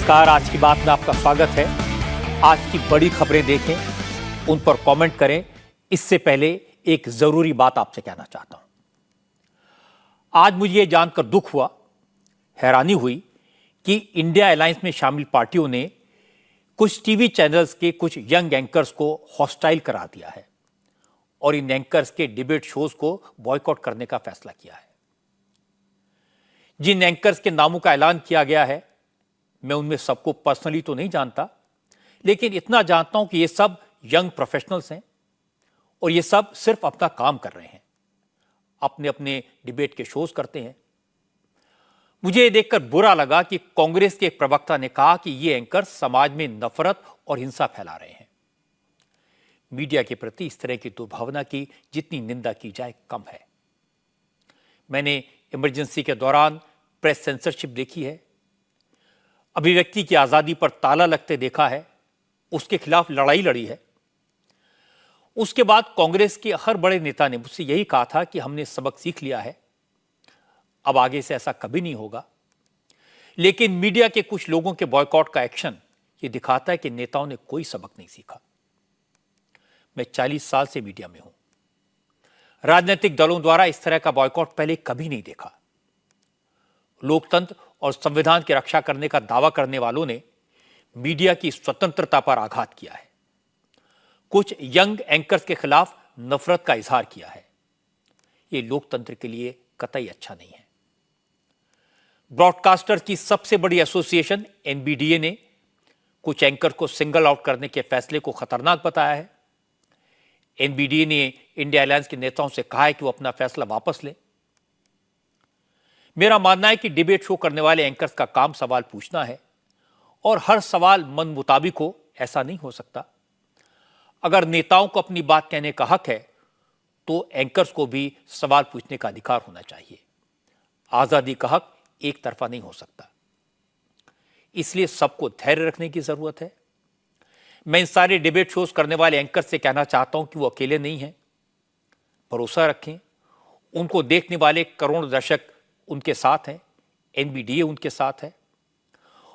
नमस्कार। आज की बात में आपका स्वागत है। आज की बड़ी खबरें देखें, उन पर कमेंट करें। इससे पहले एक जरूरी बात आपसे कहना चाहता हूं। आज मुझे यह जानकर दुख हुआ, हैरानी हुई कि इंडिया अलायंस में शामिल पार्टियों ने कुछ टीवी चैनल्स के कुछ यंग एंकर्स को हॉस्टाइल करार दिया है और इन एंकर्स के डिबेट शोज को बॉयकॉट करने का फैसला किया है। जिन एंकर्स के नामों का ऐलान किया गया है, मैं उनमें सबको पर्सनली तो नहीं जानता, लेकिन इतना जानता हूं कि ये सब यंग प्रोफेशनल्स हैं और ये सब सिर्फ अपना काम कर रहे हैं, अपने अपने डिबेट के शोज करते हैं। मुझे ये देखकर बुरा लगा कि कांग्रेस के एक प्रवक्ता ने कहा कि ये एंकर समाज में नफरत और हिंसा फैला रहे हैं। मीडिया के प्रति इस तरह की दुर्भावना की जितनी निंदा की जाए कम है। मैंने इमरजेंसी के दौरान प्रेस सेंसरशिप देखी है, अभिव्यक्ति की आजादी पर ताला लगते देखा है, उसके खिलाफ लड़ाई लड़ी है। उसके बाद कांग्रेस के हर बड़े नेता ने मुझसे यही कहा था कि हमने सबक सीख लिया है, अब आगे से ऐसा कभी नहीं होगा। लेकिन मीडिया के कुछ लोगों के बॉयकॉट का एक्शन ये दिखाता है कि नेताओं ने कोई सबक नहीं सीखा। मैं 40 साल से मीडिया में हूं। राजनीतिक दलों द्वारा इस तरह का बॉयकॉट पहले कभी नहीं देखा। लोकतंत्र और संविधान की रक्षा करने का दावा करने वालों ने मीडिया की स्वतंत्रता पर आघात किया है। कुछ यंग एंकर्स के खिलाफ नफरत का इजहार किया है। यह लोकतंत्र के लिए कतई अच्छा नहीं है। ब्रॉडकास्टर की सबसे बड़ी एसोसिएशन एनबीडीए ने कुछ एंकर को सिंगल आउट करने के फैसले को खतरनाक बताया है। एनबीडीए ने इंडिया अलायंस के नेताओं से कहा है कि वो अपना फैसला वापस लें। मेरा मानना है कि डिबेट शो करने वाले एंकर्स का काम सवाल पूछना है और हर सवाल मन मुताबिक हो, ऐसा नहीं हो सकता। अगर नेताओं को अपनी बात कहने का हक है तो एंकर्स को भी सवाल पूछने का अधिकार होना चाहिए। आजादी का हक एक तरफा नहीं हो सकता, इसलिए सबको धैर्य रखने की जरूरत है। मैं इन सारे डिबेट शोज करने वाले एंकर से कहना चाहता हूं कि वो अकेले नहीं हैं। भरोसा रखें, उनको देखने वाले करोड़ों दर्शक उनके साथ हैं, एनबीडीए उनके साथ है।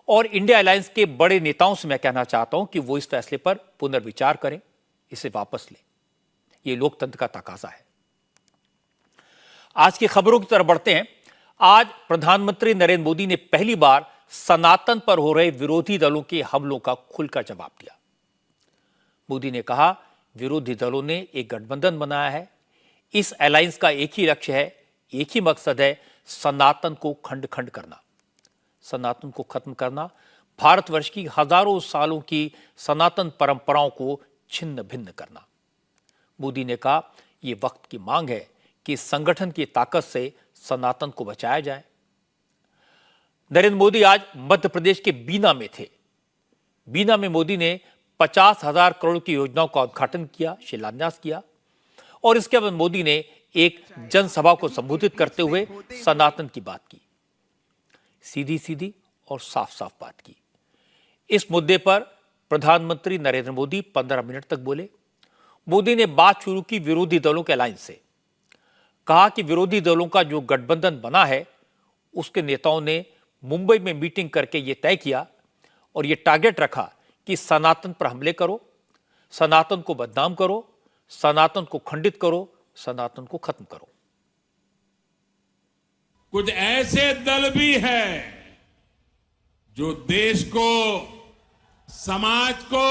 और इंडिया अलायंस के बड़े नेताओं से मैं कहना चाहता हूं कि वो इस फैसले पर पुनर्विचार करें, इसे वापस लें। ये लोकतंत्र का तकाजा है। आज की खबरों की तरफ बढ़ते हैं। आज प्रधानमंत्री नरेंद्र मोदी ने पहली बार सनातन पर हो रहे विरोधी दलों के हमलों का खुलकर जवाब दिया। मोदी ने कहा, विरोधी दलों ने एक गठबंधन बनाया है। इस अलायंस का एक ही लक्ष्य है, एक ही मकसद है, सनातन को खंड खंड करना, सनातन को खत्म करना, भारतवर्ष की हजारों सालों की सनातन परंपराओं को छिन्न भिन्न करना। मोदी ने कहा, यह वक्त की मांग है कि संगठन की ताकत से सनातन को बचाया जाए। नरेंद्र मोदी आज मध्य प्रदेश के बीना में थे। बीना में मोदी ने 50,000 करोड़ की योजनाओं का उद्घाटन किया, शिलान्यास किया और इसके बाद मोदी ने एक जनसभा को संबोधित करते हुए सनातन की बात की, सीधी सीधी और साफ साफ बात की। इस मुद्दे पर प्रधानमंत्री नरेंद्र मोदी 15 मिनट तक बोले। मोदी ने बात शुरू की विरोधी दलों के अलायंस से। कहा कि विरोधी दलों का जो गठबंधन बना है, उसके नेताओं ने मुंबई में मीटिंग करके यह तय किया और यह टारगेट रखा कि सनातन पर हमले करो, सनातन को बदनाम करो, सनातन को खंडित करो, सनातन को खत्म करो। कुछ ऐसे दल भी हैं जो देश को, समाज को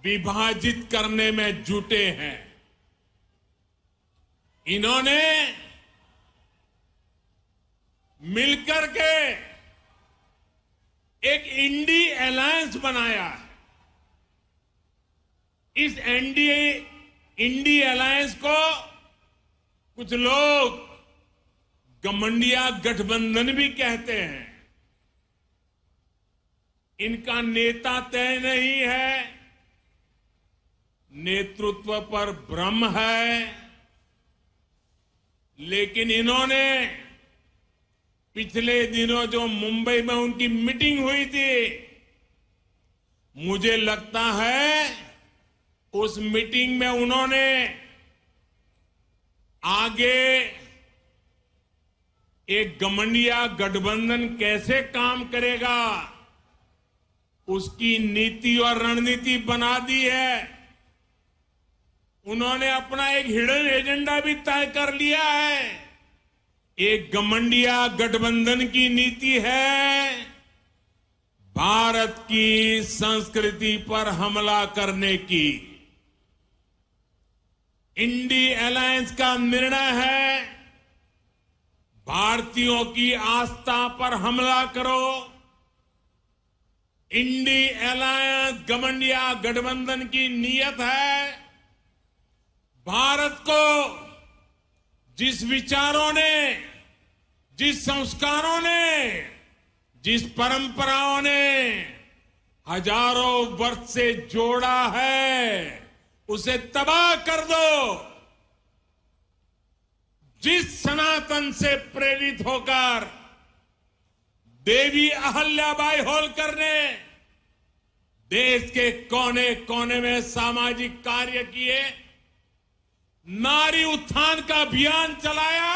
विभाजित करने में जुटे हैं। इन्होंने मिलकर के एक इंडी अलायंस बनाया है। इस इंडी अलायंस को कुछ लोग गठबंधिया गठबंधन भी कहते हैं। इनका नेता तय नहीं है, नेतृत्व पर भ्रम है, लेकिन इन्होंने पिछले दिनों जो मुंबई में उनकी मीटिंग हुई थी, मुझे लगता है उस मीटिंग में उन्होंने आगे एक गठबंधन कैसे काम करेगा उसकी नीति और रणनीति बना दी है। उन्होंने अपना एक हिडन एजेंडा भी तय कर लिया है। एक गठबंडिया गठबंधन की नीति है भारत की संस्कृति पर हमला करने की। इंडी अलायंस का निर्णय है भारतीयों की आस्था पर हमला करो। इंडी अलायंस गठबंडिया गठबंधन की नीयत है भारत को जिस विचारों ने, जिस संस्कारों ने, जिस परंपराओं ने हजारों वर्ष से जोड़ा है उसे तबाह कर दो। जिस सनातन से प्रेरित होकर देवी अहल्याबाई होलकर ने देश के कोने कोने में सामाजिक कार्य किए, नारी उत्थान का अभियान चलाया,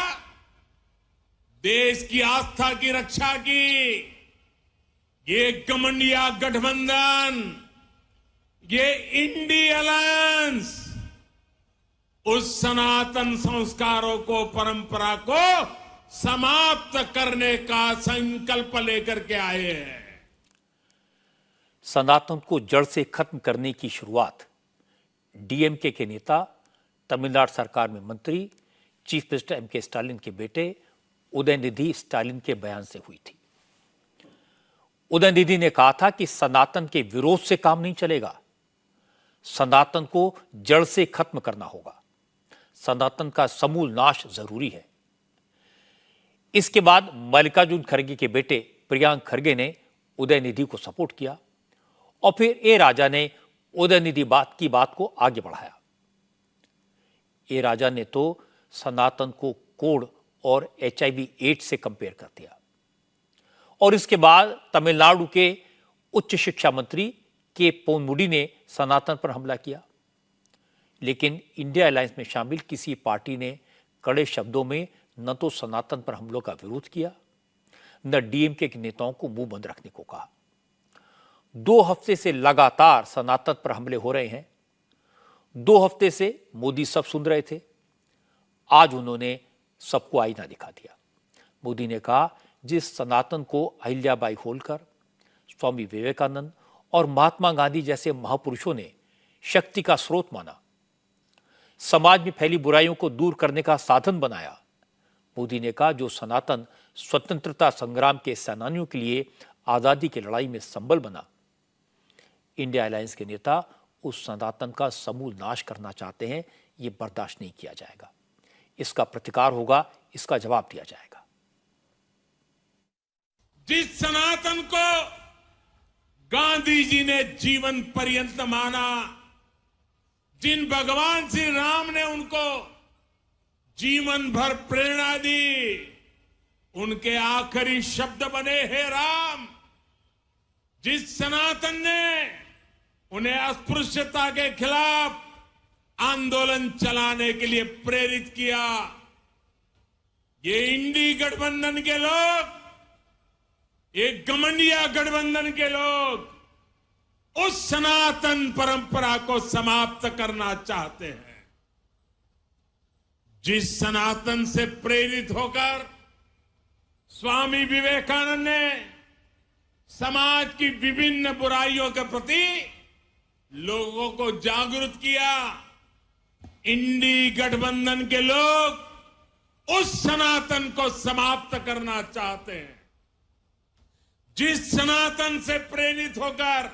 देश की आस्था की रक्षा की, ये गठबंडिया गठबंधन, ये इंडी अलायंस उस सनातन संस्कारों को, परंपरा को समाप्त करने का संकल्प लेकर के आए हैं। सनातन को जड़ से खत्म करने की शुरुआत डीएमके के नेता, तमिलनाडु सरकार में मंत्री, चीफ मिनिस्टर एमके स्टालिन के बेटे उदयनिधि स्टालिन के बयान से हुई थी। उदयनिधि ने कहा था कि सनातन के विरोध से काम नहीं चलेगा, सनातन को जड़ से खत्म करना होगा, सनातन का समूल नाश जरूरी है। इसके बाद मल्लिकार्जुन खड़गे के बेटे प्रियांक खड़गे ने उदयनिधि को सपोर्ट किया और फिर ए राजा ने उदयनिधि की बात को आगे बढ़ाया। ए राजा ने तो सनातन को कोढ़ और HIV/AIDS से कंपेयर कर दिया और इसके बाद तमिलनाडु के उच्च शिक्षा मंत्री के पोनमुडी ने सनातन पर हमला किया। लेकिन इंडिया अलायंस में शामिल किसी पार्टी ने कड़े शब्दों में न तो सनातन पर हमलों का विरोध किया, न डीएमके के नेताओं को मुंह बंद रखने को कहा। 2 हफ्ते से लगातार सनातन पर हमले हो रहे हैं। 2 हफ्ते से मोदी सब सुन रहे थे। आज उन्होंने सबको आईना दिखा दिया। मोदी ने कहा, जिस सनातन को अहिल्याबाई होलकर, स्वामी विवेकानंद और महात्मा गांधी जैसे महापुरुषों ने शक्ति का स्रोत माना, समाज में फैली बुराइयों को दूर करने का साधन बनाया, मोदी ने कहा, जो सनातन स्वतंत्रता संग्राम के सेनानियों के लिए आजादी की लड़ाई में संबल बना, इंडिया अलायंस के नेता उस सनातन का समूल नाश करना चाहते हैं। यह बर्दाश्त नहीं किया जाएगा। इसका प्रतिकार होगा, इसका जवाब दिया जाएगा। जिस सनातन को गांधी जी ने जीवन पर्यंत माना, जिन भगवान श्री राम ने उनको जीवन भर प्रेरणा दी, उनके आखिरी शब्द बने, हे राम। जिस सनातन ने उन्हें अस्पृश्यता के खिलाफ आंदोलन चलाने के लिए प्रेरित किया, ये इंडी गठबंधन के लोग, ये गठबंडिया गठबंधन के लोग उस सनातन परंपरा को समाप्त करना चाहते हैं। जिस सनातन से प्रेरित होकर स्वामी विवेकानंद ने समाज की विभिन्न बुराइयों के प्रति लोगों को जागरूक किया, इंडी गठबंधन के लोग उस सनातन को समाप्त करना चाहते हैं। जिस सनातन से प्रेरित होकर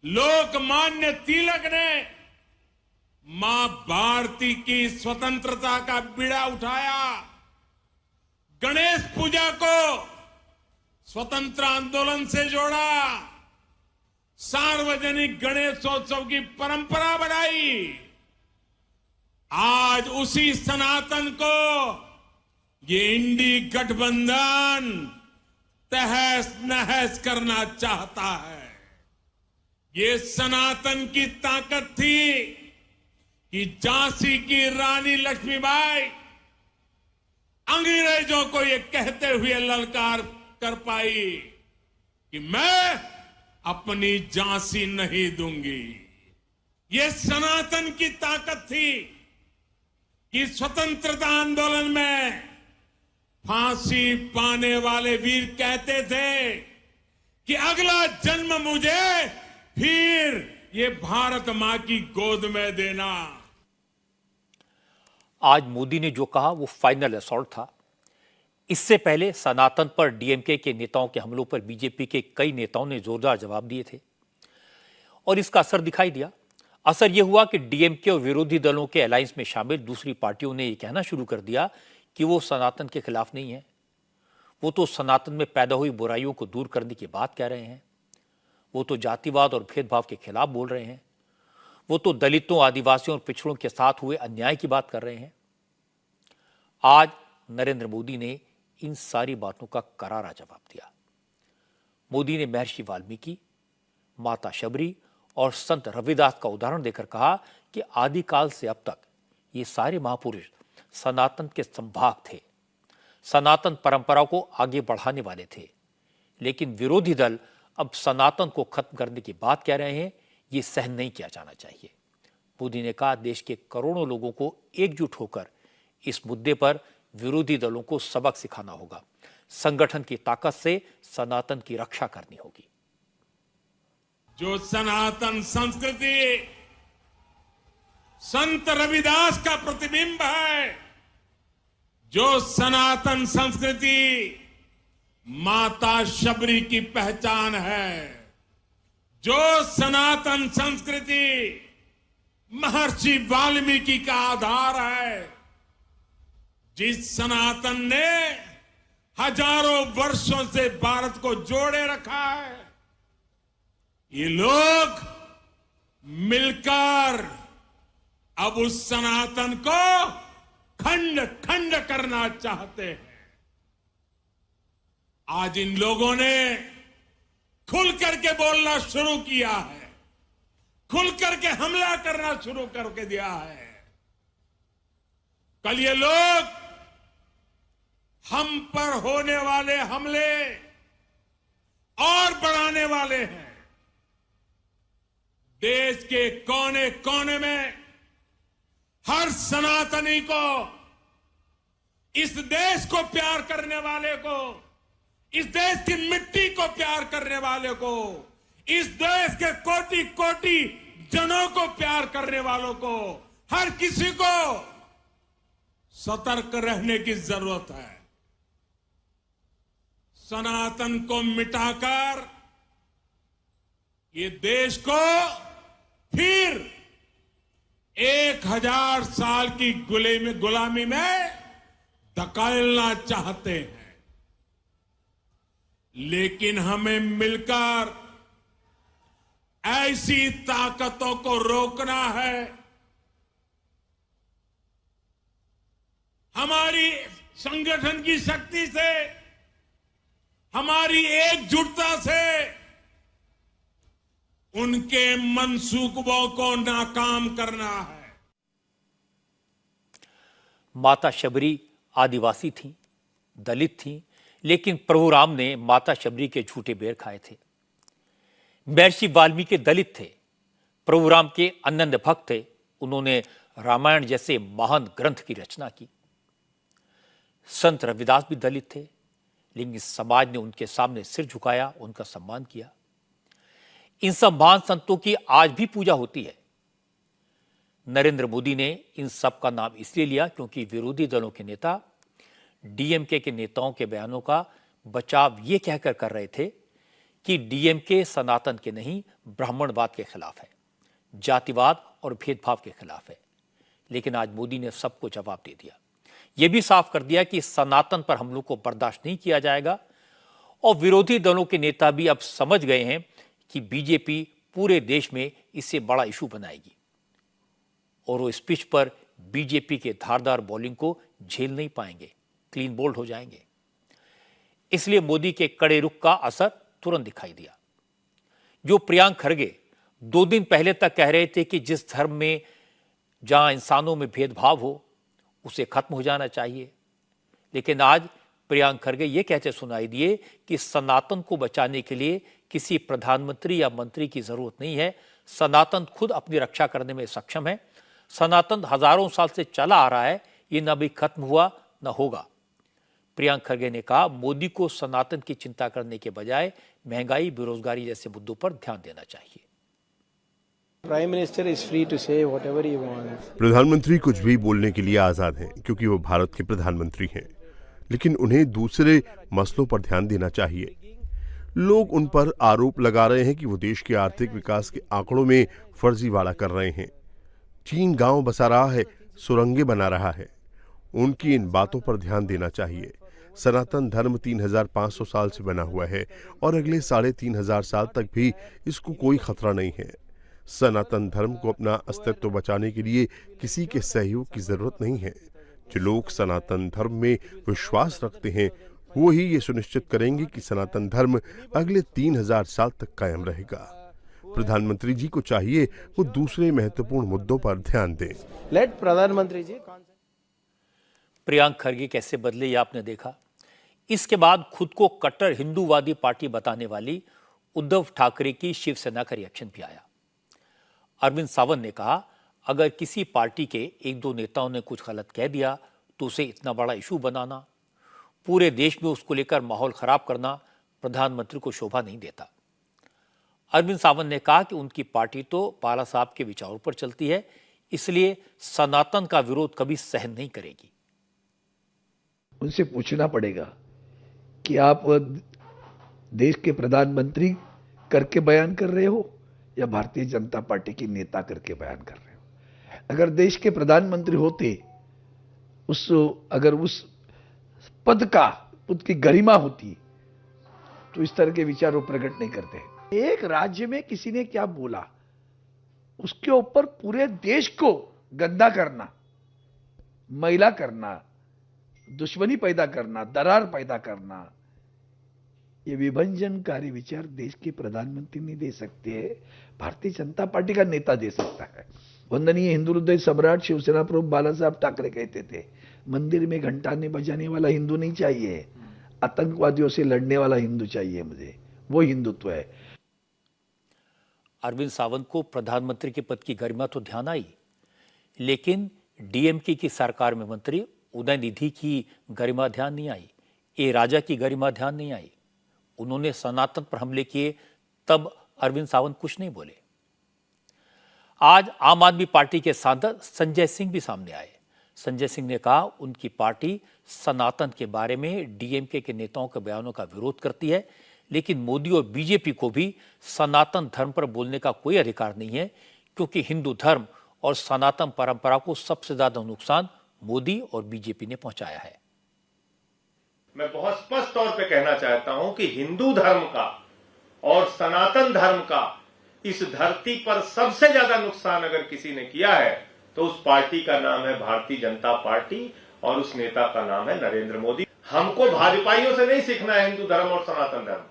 लोकमान्य तिलक ने मां भारती की स्वतंत्रता का बीड़ा उठाया, गणेश पूजा को स्वतंत्र आंदोलन से जोड़ा, सार्वजनिक गणेशोत्सव की परंपरा बनाई, आज उसी सनातन को ये इंडी गठबंधन तहस नहस करना चाहता है। ये सनातन की ताकत थी कि झांसी की रानी लक्ष्मीबाई अंग्रेजों को ये कहते हुए ललकार कर पाई कि मैं अपनी झांसी नहीं दूंगी। ये सनातन की ताकत थी कि स्वतंत्रता आंदोलन में फांसी पाने वाले वीर कहते थे कि अगला जन्म मुझे फिर ये भारत मां की गोद में देना। आज मोदी ने जो कहा वो फाइनल असॉल्ट था। इससे पहले सनातन पर डीएमके के नेताओं के हमलों पर बीजेपी के कई नेताओं ने जोरदार जवाब दिए थे और इसका असर दिखाई दिया। असर यह हुआ कि डीएमके और विरोधी दलों के अलायंस में शामिल दूसरी पार्टियों ने यह कहना शुरू कर दिया कि वो सनातन के खिलाफ नहीं है, वो तो सनातन में पैदा हुई बुराइयों को दूर करने की बात कह रहे हैं, वो तो जातिवाद और भेदभाव के खिलाफ बोल रहे हैं, वो तो दलितों, आदिवासियों और पिछड़ों के साथ हुए अन्याय की बात कर रहे हैं। आज नरेंद्र मोदी ने इन सारी बातों का करारा जवाब दिया। मोदी ने महर्षि वाल्मीकि, माता शबरी और संत रविदास का उदाहरण देकर कहा कि आदिकाल से अब तक ये सारे महापुरुष सनातन के संभाग थे, सनातन परंपरा को आगे बढ़ाने वाले थे। लेकिन विरोधी दल अब सनातन को खत्म करने की बात कह रहे हैं, ये सहन नहीं किया जाना चाहिए। मोदी ने कहा देश के करोड़ों लोगों को एकजुट होकर इस मुद्दे पर विरोधी दलों को सबक सिखाना होगा। संगठन की ताकत से सनातन की रक्षा करनी होगी। जो सनातन संस्कृति संत रविदास का प्रतिबिंब है, जो सनातन संस्कृति माता शबरी की पहचान है, जो सनातन संस्कृति महर्षि वाल्मीकि का आधार है, जिस सनातन ने हजारों वर्षों से भारत को जोड़े रखा है, ये लोग मिलकर अब उस सनातन को खंड खंड करना चाहते हैं। आज इन लोगों ने खुल करके बोलना शुरू किया है, खुल करके हमला करना शुरू करके दिया है। कल ये लोग हम पर होने वाले हमले और बढ़ाने वाले हैं। देश के कोने कोने में हर सनातनी को, इस देश को प्यार करने वाले को, इस देश की मिट्टी को प्यार करने वाले को, इस देश के कोटि कोटि जनों को प्यार करने वालों को, हर किसी को सतर्क रहने की जरूरत है। सनातन को मिटाकर ये देश को फिर 1000 साल की गुलामी में धकेलना चाहते हैं। लेकिन हमें मिलकर ऐसी ताकतों को रोकना है। हमारी संगठन की शक्ति से, हमारी एकजुटता से उनके मंसूबों को नाकाम करना है। माता शबरी आदिवासी थीं, दलित थीं, लेकिन प्रभु राम ने माता शबरी के झूठे बेर खाए थे। महर्षि वाल्मीकि दलित थे, प्रभु राम के अनन्य भक्त थे। उन्होंने रामायण जैसे महान ग्रंथ की रचना की। संत रविदास भी दलित थे, लेकिन समाज ने उनके सामने सिर झुकाया, उनका सम्मान किया। इन सब महान संतों की आज भी पूजा होती है। नरेंद्र मोदी ने इन सब का नाम इसलिए लिया क्योंकि विरोधी दलों के नेता डीएमके के नेताओं के बयानों का बचाव ये कहकर कर रहे थे कि डीएमके सनातन के नहीं, ब्राह्मणवाद के खिलाफ है, जातिवाद और भेदभाव के खिलाफ है। लेकिन आज मोदी ने सबको जवाब दे दिया। यह भी साफ कर दिया कि सनातन पर हमलों को बर्दाश्त नहीं किया जाएगा। और विरोधी दलों के नेता भी अब समझ गए हैं कि बीजेपी पूरे देश में इससे बड़ा इशू बनाएगी और वो इस पिच पर बीजेपी के धारदार बॉलिंग को झेल नहीं पाएंगे, क्लीन बोल्ड हो जाएंगे। इसलिए मोदी के कड़े रुख का असर तुरंत दिखाई दिया। जो प्रियांक खड़गे 2 दिन पहले तक कह रहे थे कि जिस धर्म में जहां इंसानों में भेदभाव हो उसे खत्म हो जाना चाहिए, लेकिन आज प्रियांक खड़गे ये कहते सुनाई दिए कि सनातन को बचाने के लिए किसी प्रधानमंत्री या मंत्री की जरूरत नहीं है। सनातन खुद अपनी रक्षा करने में सक्षम है। सनातन हजारों साल से चला आ रहा है, ये न अभी खत्म हुआ न होगा। प्रियंक खरगे ने कहा, मोदी को सनातन की चिंता करने के बजाय महंगाई, बेरोजगारी जैसे मुद्दों पर ध्यान देना चाहिए। Prime Minister is free to say whatever he wants. प्रधानमंत्री कुछ भी बोलने के लिए आजाद हैं क्योंकि वो भारत के प्रधानमंत्री हैं, लेकिन उन्हें दूसरे मसलों पर ध्यान देना चाहिए। लोग उन पर आरोप लगा रहे हैं कि वो देश के आर्थिक विकास के आंकड़ों में फर्जीवाड़ा कर रहे हैं। चीन गांव बसा रहा है, सुरंगें बना रहा है। उनकी इन बातों पर ध्यान देना चाहिए। सनातन धर्म 3500 साल से बना हुआ है और अगले 3500 साल तक भी इसको कोई खतरा नहीं है। सनातन धर्म को अपना अस्तित्व बचाने के लिए किसी के सहयोग की जरूरत नहीं है। जो लोग सनातन धर्म में विश्वास रखते हैं वो ही ये सुनिश्चित करेंगे कि सनातन धर्म अगले 3000 साल तक कायम रहेगा। प्रधानमंत्री जी को चाहिए वो दूसरे महत्वपूर्ण मुद्दों पर ध्यान दें। Let प्रधानमंत्री जी प्रियंक खरगे कैसे बदले, ये आपने देखा। इसके बाद खुद को कट्टर हिंदूवादी पार्टी बताने वाली उद्धव ठाकरे की शिवसेना का रिएक्शन भी आया। अरविंद सावंत ने कहा, अगर किसी पार्टी के एक दो नेताओं ने कुछ गलत कह दिया तो उसे इतना बड़ा इशू बनाना, पूरे देश में उसको लेकर माहौल खराब करना प्रधानमंत्री को शोभा नहीं देता। अरविंद सावंत ने कहा कि उनकी पार्टी तो बाला साहब के विचारों पर चलती है, इसलिए सनातन का विरोध कभी सहन नहीं करेगी। उनसे पूछना पड़ेगा कि आप देश के प्रधानमंत्री करके बयान कर रहे हो या भारतीय जनता पार्टी के नेता करके बयान कर रहे हो। अगर देश के प्रधानमंत्री होते, अगर उस पद की गरिमा होती तो इस तरह के विचार वो प्रकट नहीं करते। एक राज्य में किसी ने क्या बोला उसके ऊपर पूरे देश को गंदा करना, मैला करना, दुश्मनी पैदा करना, दरार पैदा करना, ये विभंजनकारी विचार देश के प्रधानमंत्री नहीं दे सकते, भारतीय जनता पार्टी का नेता दे सकता है। वंदनीय हिंदू हृदय सम्राट शिवसेना प्रमुख बाला साहब ठाकरे कहते थे, मंदिर में घंटा नहीं बजाने वाला हिंदू नहीं चाहिए, आतंकवादियों से लड़ने वाला हिंदू चाहिए मुझे, वो हिंदुत्व है। अरविंद सावंत को प्रधानमंत्री के पद की गरिमा तो ध्यान आई, लेकिन डीएमके की सरकार में मंत्री उदयनिधि की गरिमा ध्यान नहीं आई, ए राजा की गरिमा ध्यान नहीं आई। उन्होंने सनातन पर हमले किए, तब अरविंद सावंत कुछ नहीं बोले। आज आम आदमी पार्टी के सांसद संजय सिंह भी सामने आए। संजय सिंह ने कहा, उनकी पार्टी सनातन के बारे में डीएमके के नेताओं के बयानों का विरोध करती है, लेकिन मोदी और बीजेपी को भी सनातन धर्म पर बोलने का कोई अधिकार नहीं है, क्योंकि हिंदू धर्म और सनातन परंपरा को सबसे ज्यादा नुकसान मोदी और बीजेपी ने पहुंचाया है। मैं बहुत स्पष्ट तौर पे कहना चाहता हूं कि हिंदू धर्म का और सनातन धर्म का इस धरती पर सबसे ज्यादा नुकसान अगर किसी ने किया है तो उस पार्टी का नाम है भारतीय जनता पार्टी और उस नेता का नाम है नरेंद्र मोदी। हमको भाजपाइयों से नहीं सीखना है हिंदू धर्म और सनातन धर्म।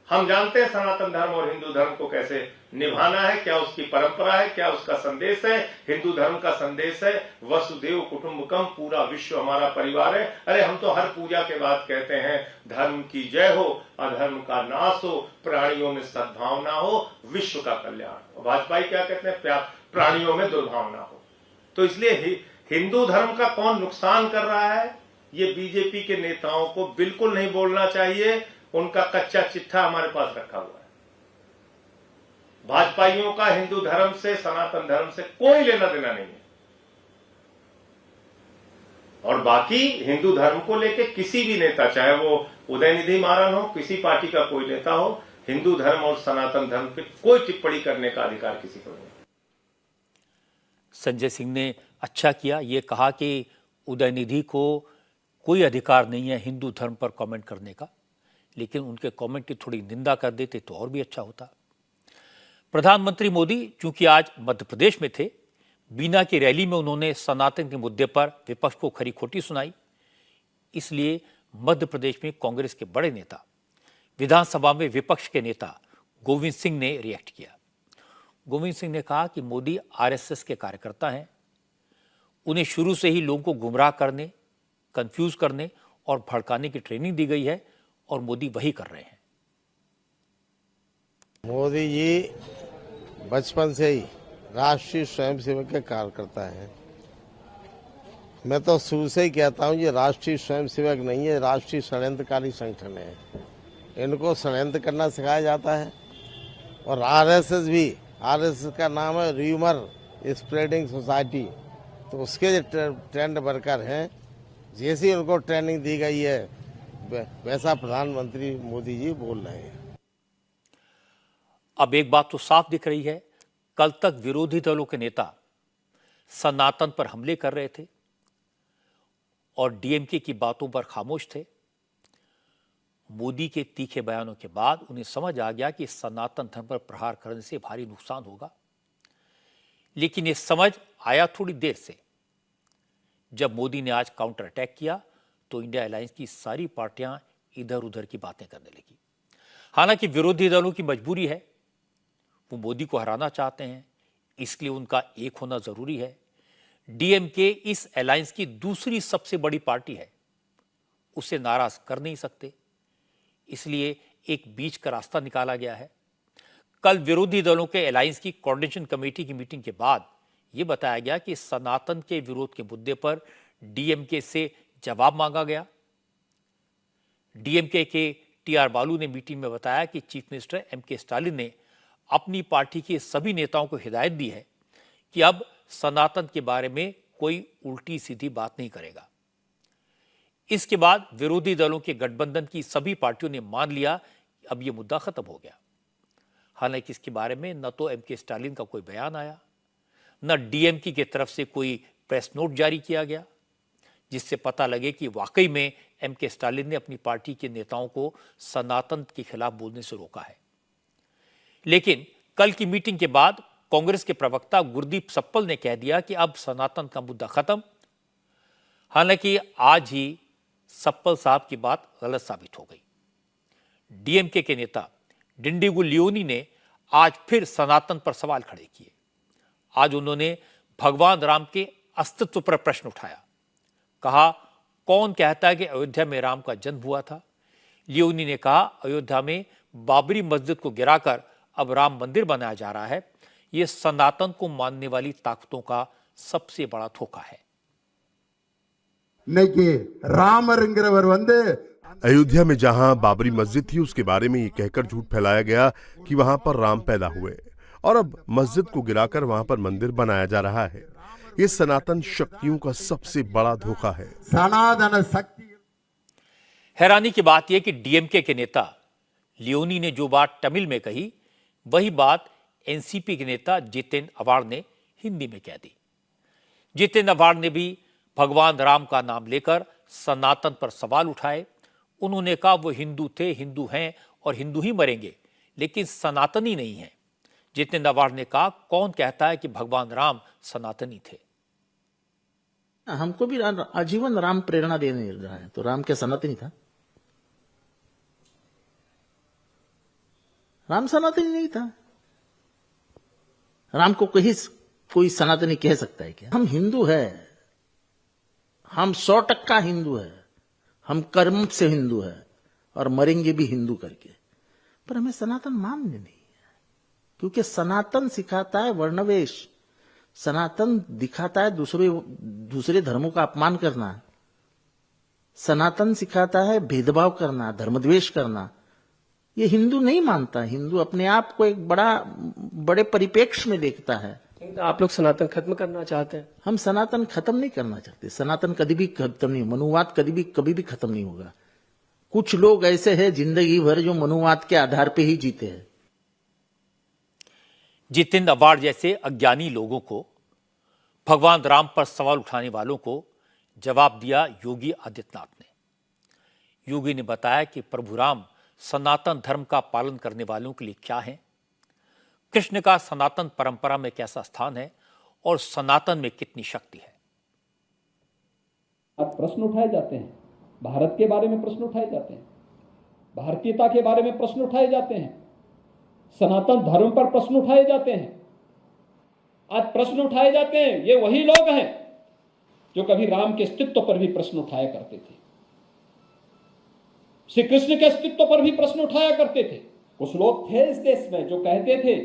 हम जानते हैं सनातन धर्म और हिंदू धर्म को कैसे निभाना है, क्या उसकी परंपरा है, क्या उसका संदेश है। हिंदू धर्म का संदेश है वसुदेव कुटुंबकम, पूरा विश्व हमारा परिवार है। अरे हम तो हर पूजा के बाद कहते हैं धर्म की जय हो, अधर्म का नाश हो, प्राणियों में सद्भावना हो, विश्व का कल्याण हो। भाजपाई क्या कहते हैं, प्राणियों में दुर्भावना हो। तो इसलिए हिंदू धर्म का कौन नुकसान कर रहा है, ये बीजेपी के नेताओं को बिल्कुल नहीं बोलना चाहिए। उनका कच्चा चिट्ठा हमारे पास रखा हुआ है। भाजपाइयों का हिंदू धर्म से, सनातन धर्म से कोई लेना देना नहीं है। और बाकी हिंदू धर्म को लेके किसी भी नेता, चाहे वो उदयनिधि महाराज हो, किसी पार्टी का कोई नेता हो, हिंदू धर्म और सनातन धर्म पे कोई टिप्पणी करने का अधिकार किसी को नहीं। संजय सिंह ने अच्छा किया, ये कहा कि उदयनिधि को कोई अधिकार नहीं है हिंदू धर्म पर कमेंट करने का, लेकिन उनके कमेंट की थोड़ी निंदा कर देते तो और भी अच्छा होता। प्रधानमंत्री मोदी चूंकि आज मध्य प्रदेश में थे, बीना की रैली में उन्होंने सनातन के मुद्दे पर विपक्ष को खरी खोटी सुनाई, इसलिए मध्य प्रदेश में कांग्रेस के बड़े नेता, विधानसभा में विपक्ष के नेता गोविंद सिंह ने रिएक्ट किया। गोविंद सिंह ने कहा कि मोदी आरएसएस के कार्यकर्ता हैं, उन्हें शुरू से ही लोगों को गुमराह करने, कंफ्यूज करने और भड़काने की ट्रेनिंग दी गई है और मोदी वही कर रहे हैं। मोदी जी बचपन से ही राष्ट्रीय स्वयंसेवक के कार्यकर्ता हैं। मैं तो शुरू से ही कहता हूँ ये राष्ट्रीय स्वयंसेवक नहीं है, राष्ट्रीय षड्यंत्रकारी संगठन है। इनको षड्यंत्र करना सिखाया जाता है। और आरएसएस भी, आरएसएस का नाम है र्यूमर स्प्रेडिंग सोसाइटी, तो उसके ट्रेंड वर्कर हैं। जैसी उनको ट्रेनिंग दी गई है वैसा प्रधानमंत्री मोदी जी बोल रहे हैं। अब एक बात तो साफ दिख रही है, कल तक विरोधी दलों के नेता सनातन पर हमले कर रहे थे और डीएमके की बातों पर खामोश थे। मोदी के तीखे बयानों के बाद उन्हें समझ आ गया कि सनातन धर्म पर प्रहार करने से भारी नुकसान होगा। लेकिन ये समझ आया थोड़ी देर से। जब मोदी ने आज काउंटर अटैक किया तो इंडिया अलायंस की सारी पार्टियां इधर उधर की बातें करने लगी। हालांकि विरोधी दलों की मजबूरी है, वो मोदी को हराना चाहते हैं, इसलिए उनका एक होना जरूरी है। डीएमके इस अलायंस की दूसरी सबसे बड़ी पार्टी है, उसे नाराज कर नहीं सकते, इसलिए एक बीच का रास्ता निकाला गया है। कल विरोधी दलों के अलायंस की कोऑर्डिनेशन कमेटी की मीटिंग के बाद यह बताया गया कि सनातन के विरोध के मुद्दे पर डीएमके से जवाब मांगा गया। डीएमके के टीआर बालू ने मीटिंग में बताया कि चीफ मिनिस्टर एमके स्टालिन ने अपनी पार्टी के सभी नेताओं को हिदायत दी है कि अब सनातन के बारे में कोई उल्टी सीधी बात नहीं करेगा। इसके बाद विरोधी दलों के गठबंधन की सभी पार्टियों ने मान लिया कि अब यह मुद्दा खत्म हो गया। हालांकि इसके बारे में न तो एमके स्टालिन का कोई बयान आया, न डीएमके की तरफ से कोई प्रेस नोट जारी किया गया, जिससे पता लगे कि वाकई में एमके स्टालिन ने अपनी पार्टी के नेताओं को सनातन के खिलाफ बोलने से रोका है। लेकिन कल की मीटिंग के बाद कांग्रेस के प्रवक्ता गुरदीप सप्पल ने कह दिया कि अब सनातन का मुद्दा खत्म। हालांकि आज ही सप्पल साहब की बात गलत साबित हो गई। डीएमके के नेता डिंडिगु लियोनी ने आज फिर सनातन पर सवाल खड़े किए। आज उन्होंने भगवान राम के अस्तित्व पर प्रश्न उठाया। कहा, कौन कहता है कि अयोध्या में राम का जन्म हुआ था? लियोनी ने कहा, अयोध्या में बाबरी मस्जिद को गिराकर अब राम मंदिर बनाया जा रहा है। यह सनातन को मानने वाली ताकतों का सबसे बड़ा धोखा है। अयोध्या में जहां बाबरी मस्जिद थी उसके बारे में ये कहकर झूठ फैलाया गया कि वहां पर राम पैदा हुए और अब मस्जिद को गिराकर वहां पर मंदिर बनाया जा रहा है। ये सनातन शक्तियों का सबसे बड़ा धोखा है। सनातन शक्ति। हैरानी की बात यह कि डीएमके के नेता लियोनी ने जो बात तमिल में कही, वही बात एनसीपी के नेता जितेन अवार्ड ने हिंदी में कह दी। जितेन अवार्ड ने भी भगवान राम का नाम लेकर सनातन पर सवाल उठाए। उन्होंने कहा वो हिंदू थे, हिंदू हैं और हिंदू ही मरेंगे, लेकिन सनातनी नहीं है। जितेन अवार्ड ने कहा, कौन कहता है कि भगवान राम सनातनी थे? हमको भी आजीवन राम प्रेरणा देने रहा है, तो राम क्या सनातनी था? राम सनातनी नहीं था। राम को कोई सनातनी कह सकता है क्या? हम हिंदू है, हम 100% हिंदू है, हम कर्म से हिंदू है और मरेंगे भी हिंदू करके, पर हमें सनातन मानने नहीं है, क्योंकि सनातन सिखाता है वर्णवेश, सनातन दिखाता है दूसरे धर्मों का अपमान करना, सनातन सिखाता है भेदभाव करना, धर्मद्वेष करना। ये हिंदू नहीं मानता। हिंदू अपने आप को एक बड़े परिप्रेक्ष्य में देखता है। आप लोग सनातन खत्म करना चाहते हैं? हम सनातन खत्म नहीं करना चाहते। सनातन कभी भी खत्म नहीं, मनुवाद कभी भी खत्म नहीं होगा। कुछ लोग ऐसे हैं जिंदगी भर जो मनुवाद के आधार पे ही जीते हैं। जितेन अवार्ड जैसे अज्ञानी लोगों को, भगवान राम पर सवाल उठाने वालों को जवाब दिया योगी आदित्यनाथ ने। योगी ने बताया कि प्रभु राम सनातन धर्म का पालन करने वालों के लिए क्या है, कृष्ण का सनातन परंपरा में कैसा स्थान है और सनातन में कितनी शक्ति है। अब प्रश्न उठाए जाते हैं, भारत के बारे में प्रश्न उठाए जाते हैं, भारतीयता के बारे में प्रश्न उठाए जाते हैं, सनातन धर्म पर प्रश्न उठाए जाते हैं। आज प्रश्न उठाए जाते हैं, ये वही लोग हैं जो कभी राम के अस्तित्व पर भी प्रश्न उठाया करते थे, श्री कृष्ण के अस्तित्व पर भी प्रश्न उठाया करते थे। कुछ लोग थे इस देश में जो कहते थे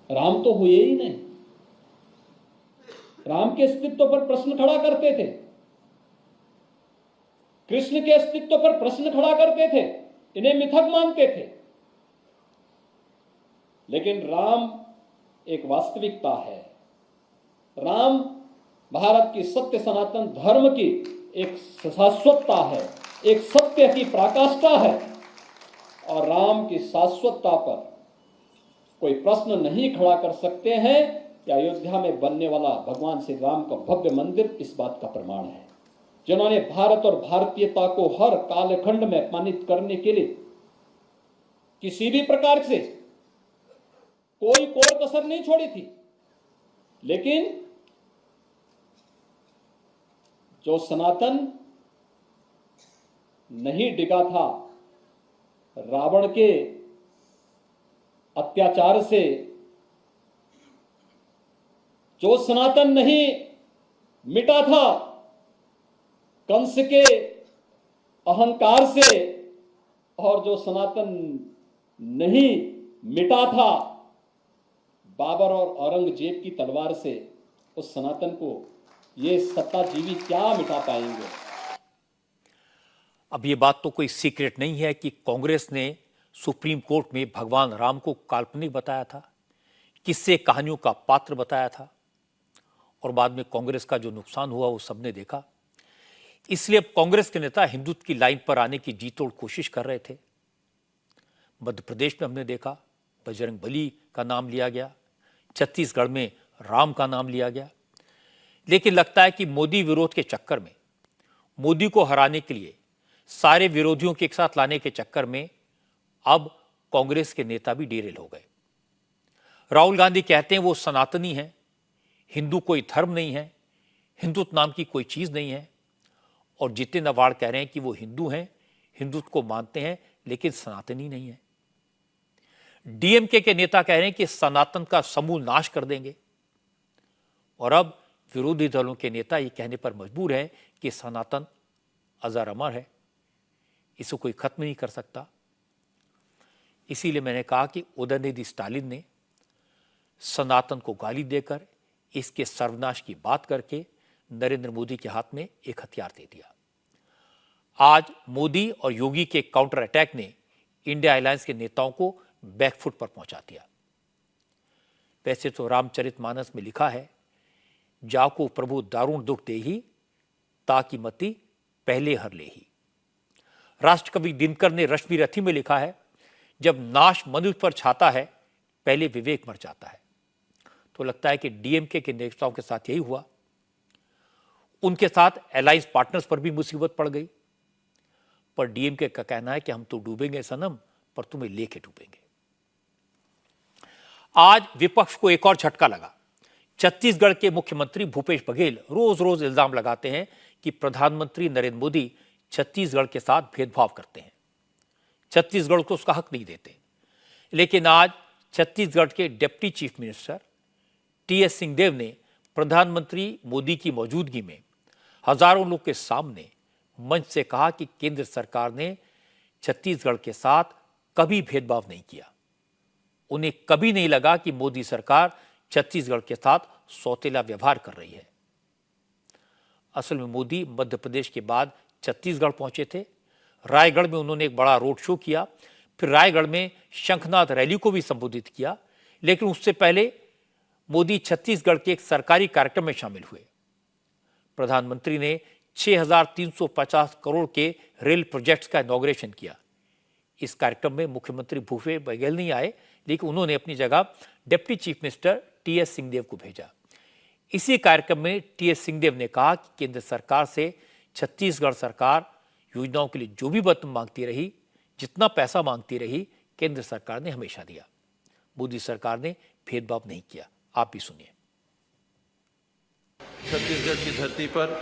राम तो हुए ही नहीं, राम के अस्तित्व पर प्रश्न खड़ा करते थे, कृष्ण के अस्तित्व पर प्रश्न खड़ा करते थे, इन्हें मिथक मानते थे। लेकिन राम एक वास्तविकता है। राम भारत की सत्य सनातन धर्म की एक शाश्वतता है, एक सत्य की पराकाष्ठा है, और राम की शाश्वतता पर कोई प्रश्न नहीं खड़ा कर सकते हैं कि अयोध्या में बनने वाला भगवान श्री राम का भव्य मंदिर इस बात का प्रमाण है। जिन्होंने भारत और भारतीयता को हर कालखंड में अपमानित करने के लिए किसी भी प्रकार से कोई कोर कसर नहीं छोड़ी थी, लेकिन जो सनातन नहीं डिगा था रावण के अत्याचार से, जो सनातन नहीं मिटा था कंस के अहंकार से, और जो सनातन नहीं मिटा था बाबर और औरंगजेब की तलवार से, उस सनातन को ये सत्ताजीवी क्या मिटा पाएंगे। अब ये बात तो कोई सीक्रेट नहीं है कि कांग्रेस ने सुप्रीम कोर्ट में भगवान राम को काल्पनिक बताया था, किस्से कहानियों का पात्र बताया था, और बाद में कांग्रेस का जो नुकसान हुआ वो सबने देखा। इसलिए अब कांग्रेस के नेता हिंदुत्व की लाइन पर आने की जी तोड़ कोशिश कर रहे थे। मध्य प्रदेश में हमने देखा बजरंगबली का नाम लिया गया, छत्तीसगढ़ में राम का नाम लिया गया, लेकिन लगता है कि मोदी विरोध के चक्कर में, मोदी को हराने के लिए सारे विरोधियों के एक साथ लाने के चक्कर में अब कांग्रेस के नेता भी डेरेल हो गए। राहुल गांधी कहते हैं वो सनातनी हैं, हिंदू कोई धर्म नहीं है, हिंदुत्व नाम की कोई चीज नहीं है, और जितेंद्र नवाड़ कह रहे हैं कि वो हिंदू हैं, हिंदुत्व को मानते हैं, लेकिन सनातनी नहीं है। डीएमके के नेता कह रहे हैं कि सनातन का समूल नाश कर देंगे, और अब विरोधी दलों के नेता ये कहने पर मजबूर हैं कि सनातन अजर अमर है, इसे कोई खत्म नहीं कर सकता। इसीलिए मैंने कहा कि उदयनिधि स्टालिन ने सनातन को गाली देकर, इसके सर्वनाश की बात करके नरेंद्र मोदी के हाथ में एक हथियार दे दिया। आज मोदी और योगी के काउंटर अटैक ने इंडिया अलायंस के नेताओं को बैकफुट पर पहुंचा दिया। वैसे तो रामचरितमानस में लिखा है, जाको प्रभु दारुण दुख देही, ताकि मति पहले हर लेही। राष्ट्रकवि दिनकर ने रश्मि रथी में लिखा है, जब नाश मनुष्य पर छाता है, पहले विवेक मर जाता है। तो लगता है कि डीएमके के नेताओं के साथ यही हुआ। उनके साथ अलायंस पार्टनर्स पर भी मुसीबत पड़ गई, पर डीएमके का कहना है कि हम तो डूबेंगे सनम, पर तुम्हें लेके डूबेंगे। आज विपक्ष को एक और झटका लगा। छत्तीसगढ़ के मुख्यमंत्री भूपेश बघेल रोज रोज इल्जाम लगाते हैं कि प्रधानमंत्री नरेंद्र मोदी छत्तीसगढ़ के साथ भेदभाव करते हैं, छत्तीसगढ़ को उसका हक नहीं देते। लेकिन आज छत्तीसगढ़ के deputy chief minister TS Singhdeo ने प्रधानमंत्री मोदी की मौजूदगी में हजारों लोग के सामने मंच से कहा कि केंद्र सरकार ने छत्तीसगढ़ के साथ कभी भेदभाव नहीं किया। उन्हें कभी नहीं लगा कि मोदी सरकार छत्तीसगढ़ के साथ सौतेला व्यवहार कर रही है। असल में मोदी मध्य प्रदेश के बाद छत्तीसगढ़ पहुंचे थे। रायगढ़ में उन्होंने एक बड़ा रोड शो किया, फिर रायगढ़ में शंखनाद रैली को भी संबोधित किया। लेकिन उससे पहले मोदी छत्तीसगढ़ के एक सरकारी कार्यक्रम में शामिल हुए। प्रधानमंत्री ने 6,350 करोड़ के रेल प्रोजेक्ट्स का इनॉग्रेशन किया। इस कार्यक्रम में मुख्यमंत्री भूपेश बघेल नहीं आए, लेकिन उन्होंने अपनी जगह deputy chief minister TS Singhdeo को भेजा। इसी कार्यक्रम में टीएस सिंहदेव ने कहा कि केंद्र सरकार से छत्तीसगढ़ सरकार योजनाओं के लिए जो भी वतन मांगती रही, जितना पैसा मांगती रही, केंद्र सरकार ने हमेशा दिया। मोदी सरकार ने भेदभाव नहीं किया। आप भी सुनिए। छत्तीसगढ़ की धरती पर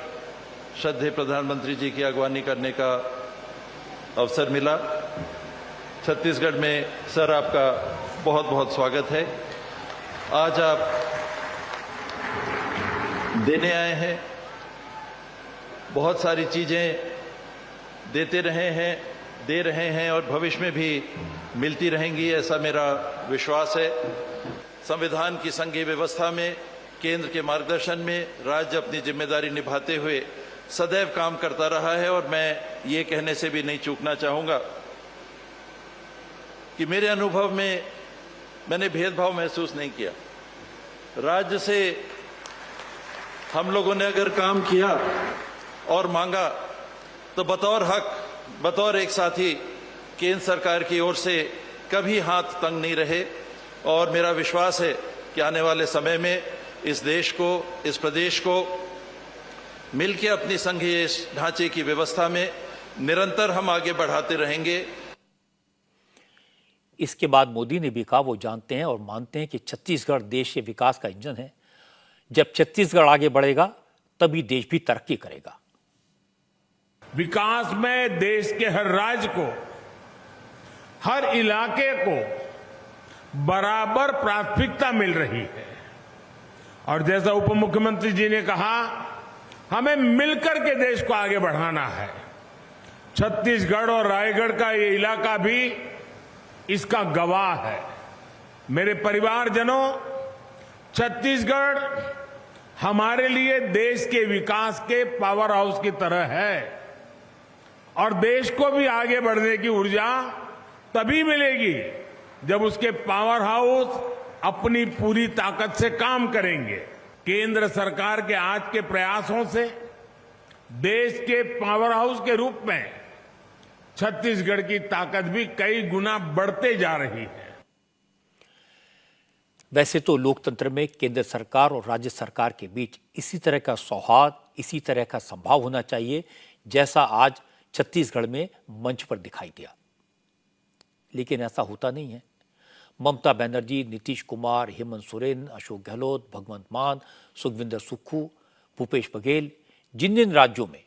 श्रद्धेय प्रधानमंत्री जी की अगवानी करने का अवसर मिला। छत्तीसगढ़ में सर आपका बहुत बहुत स्वागत है। आज आप देने आए हैं, बहुत सारी चीजें देते रहे हैं, दे रहे हैं और भविष्य में भी मिलती रहेंगी, ऐसा मेरा विश्वास है। संविधान की संघीय व्यवस्था में केंद्र के मार्गदर्शन में राज्य अपनी जिम्मेदारी निभाते हुए सदैव काम करता रहा है और मैं ये कहने से भी नहीं चूकना चाहूंगा कि मेरे अनुभव में मैंने भेदभाव महसूस नहीं किया। राज्य से हम लोगों ने अगर काम किया और मांगा तो बतौर हक, बतौर एक साथी केंद्र सरकार की ओर से कभी हाथ तंग नहीं रहे और मेरा विश्वास है कि आने वाले समय में इस देश को, इस प्रदेश को मिलकर अपनी संघीय ढांचे की व्यवस्था में निरंतर हम आगे बढ़ाते रहेंगे। इसके बाद मोदी ने भी कहा वो जानते हैं और मानते हैं कि छत्तीसगढ़ देश के विकास का इंजन है। जब छत्तीसगढ़ आगे बढ़ेगा तभी देश भी तरक्की करेगा। विकास में देश के हर राज्य को, हर इलाके को बराबर प्राथमिकता मिल रही है और जैसा उप मुख्यमंत्री जी ने कहा, हमें मिलकर के देश को आगे बढ़ाना है। छत्तीसगढ़ और रायगढ़ का ये इलाका भी इसका गवाह है। मेरे परिवारजनों, छत्तीसगढ़ हमारे लिए देश के विकास के पावर हाउस की तरह है और देश को भी आगे बढ़ने की ऊर्जा तभी मिलेगी जब उसके पावर हाउस अपनी पूरी ताकत से काम करेंगे। केंद्र सरकार के आज के प्रयासों से देश के पावर हाउस के रूप में छत्तीसगढ़ की ताकत भी कई गुना बढ़ते जा रही है। वैसे तो लोकतंत्र में केंद्र सरकार और राज्य सरकार के बीच इसी तरह का सौहार्द, इसी तरह का संभाव होना चाहिए जैसा आज छत्तीसगढ़ में मंच पर दिखाई दिया, लेकिन ऐसा होता नहीं है। ममता बनर्जी, नीतीश कुमार, हेमंत सोरेन, अशोक गहलोत, भगवंत मान, सुखविंदर सुक्खू, भूपेश बघेल, जिन जिन राज्यों में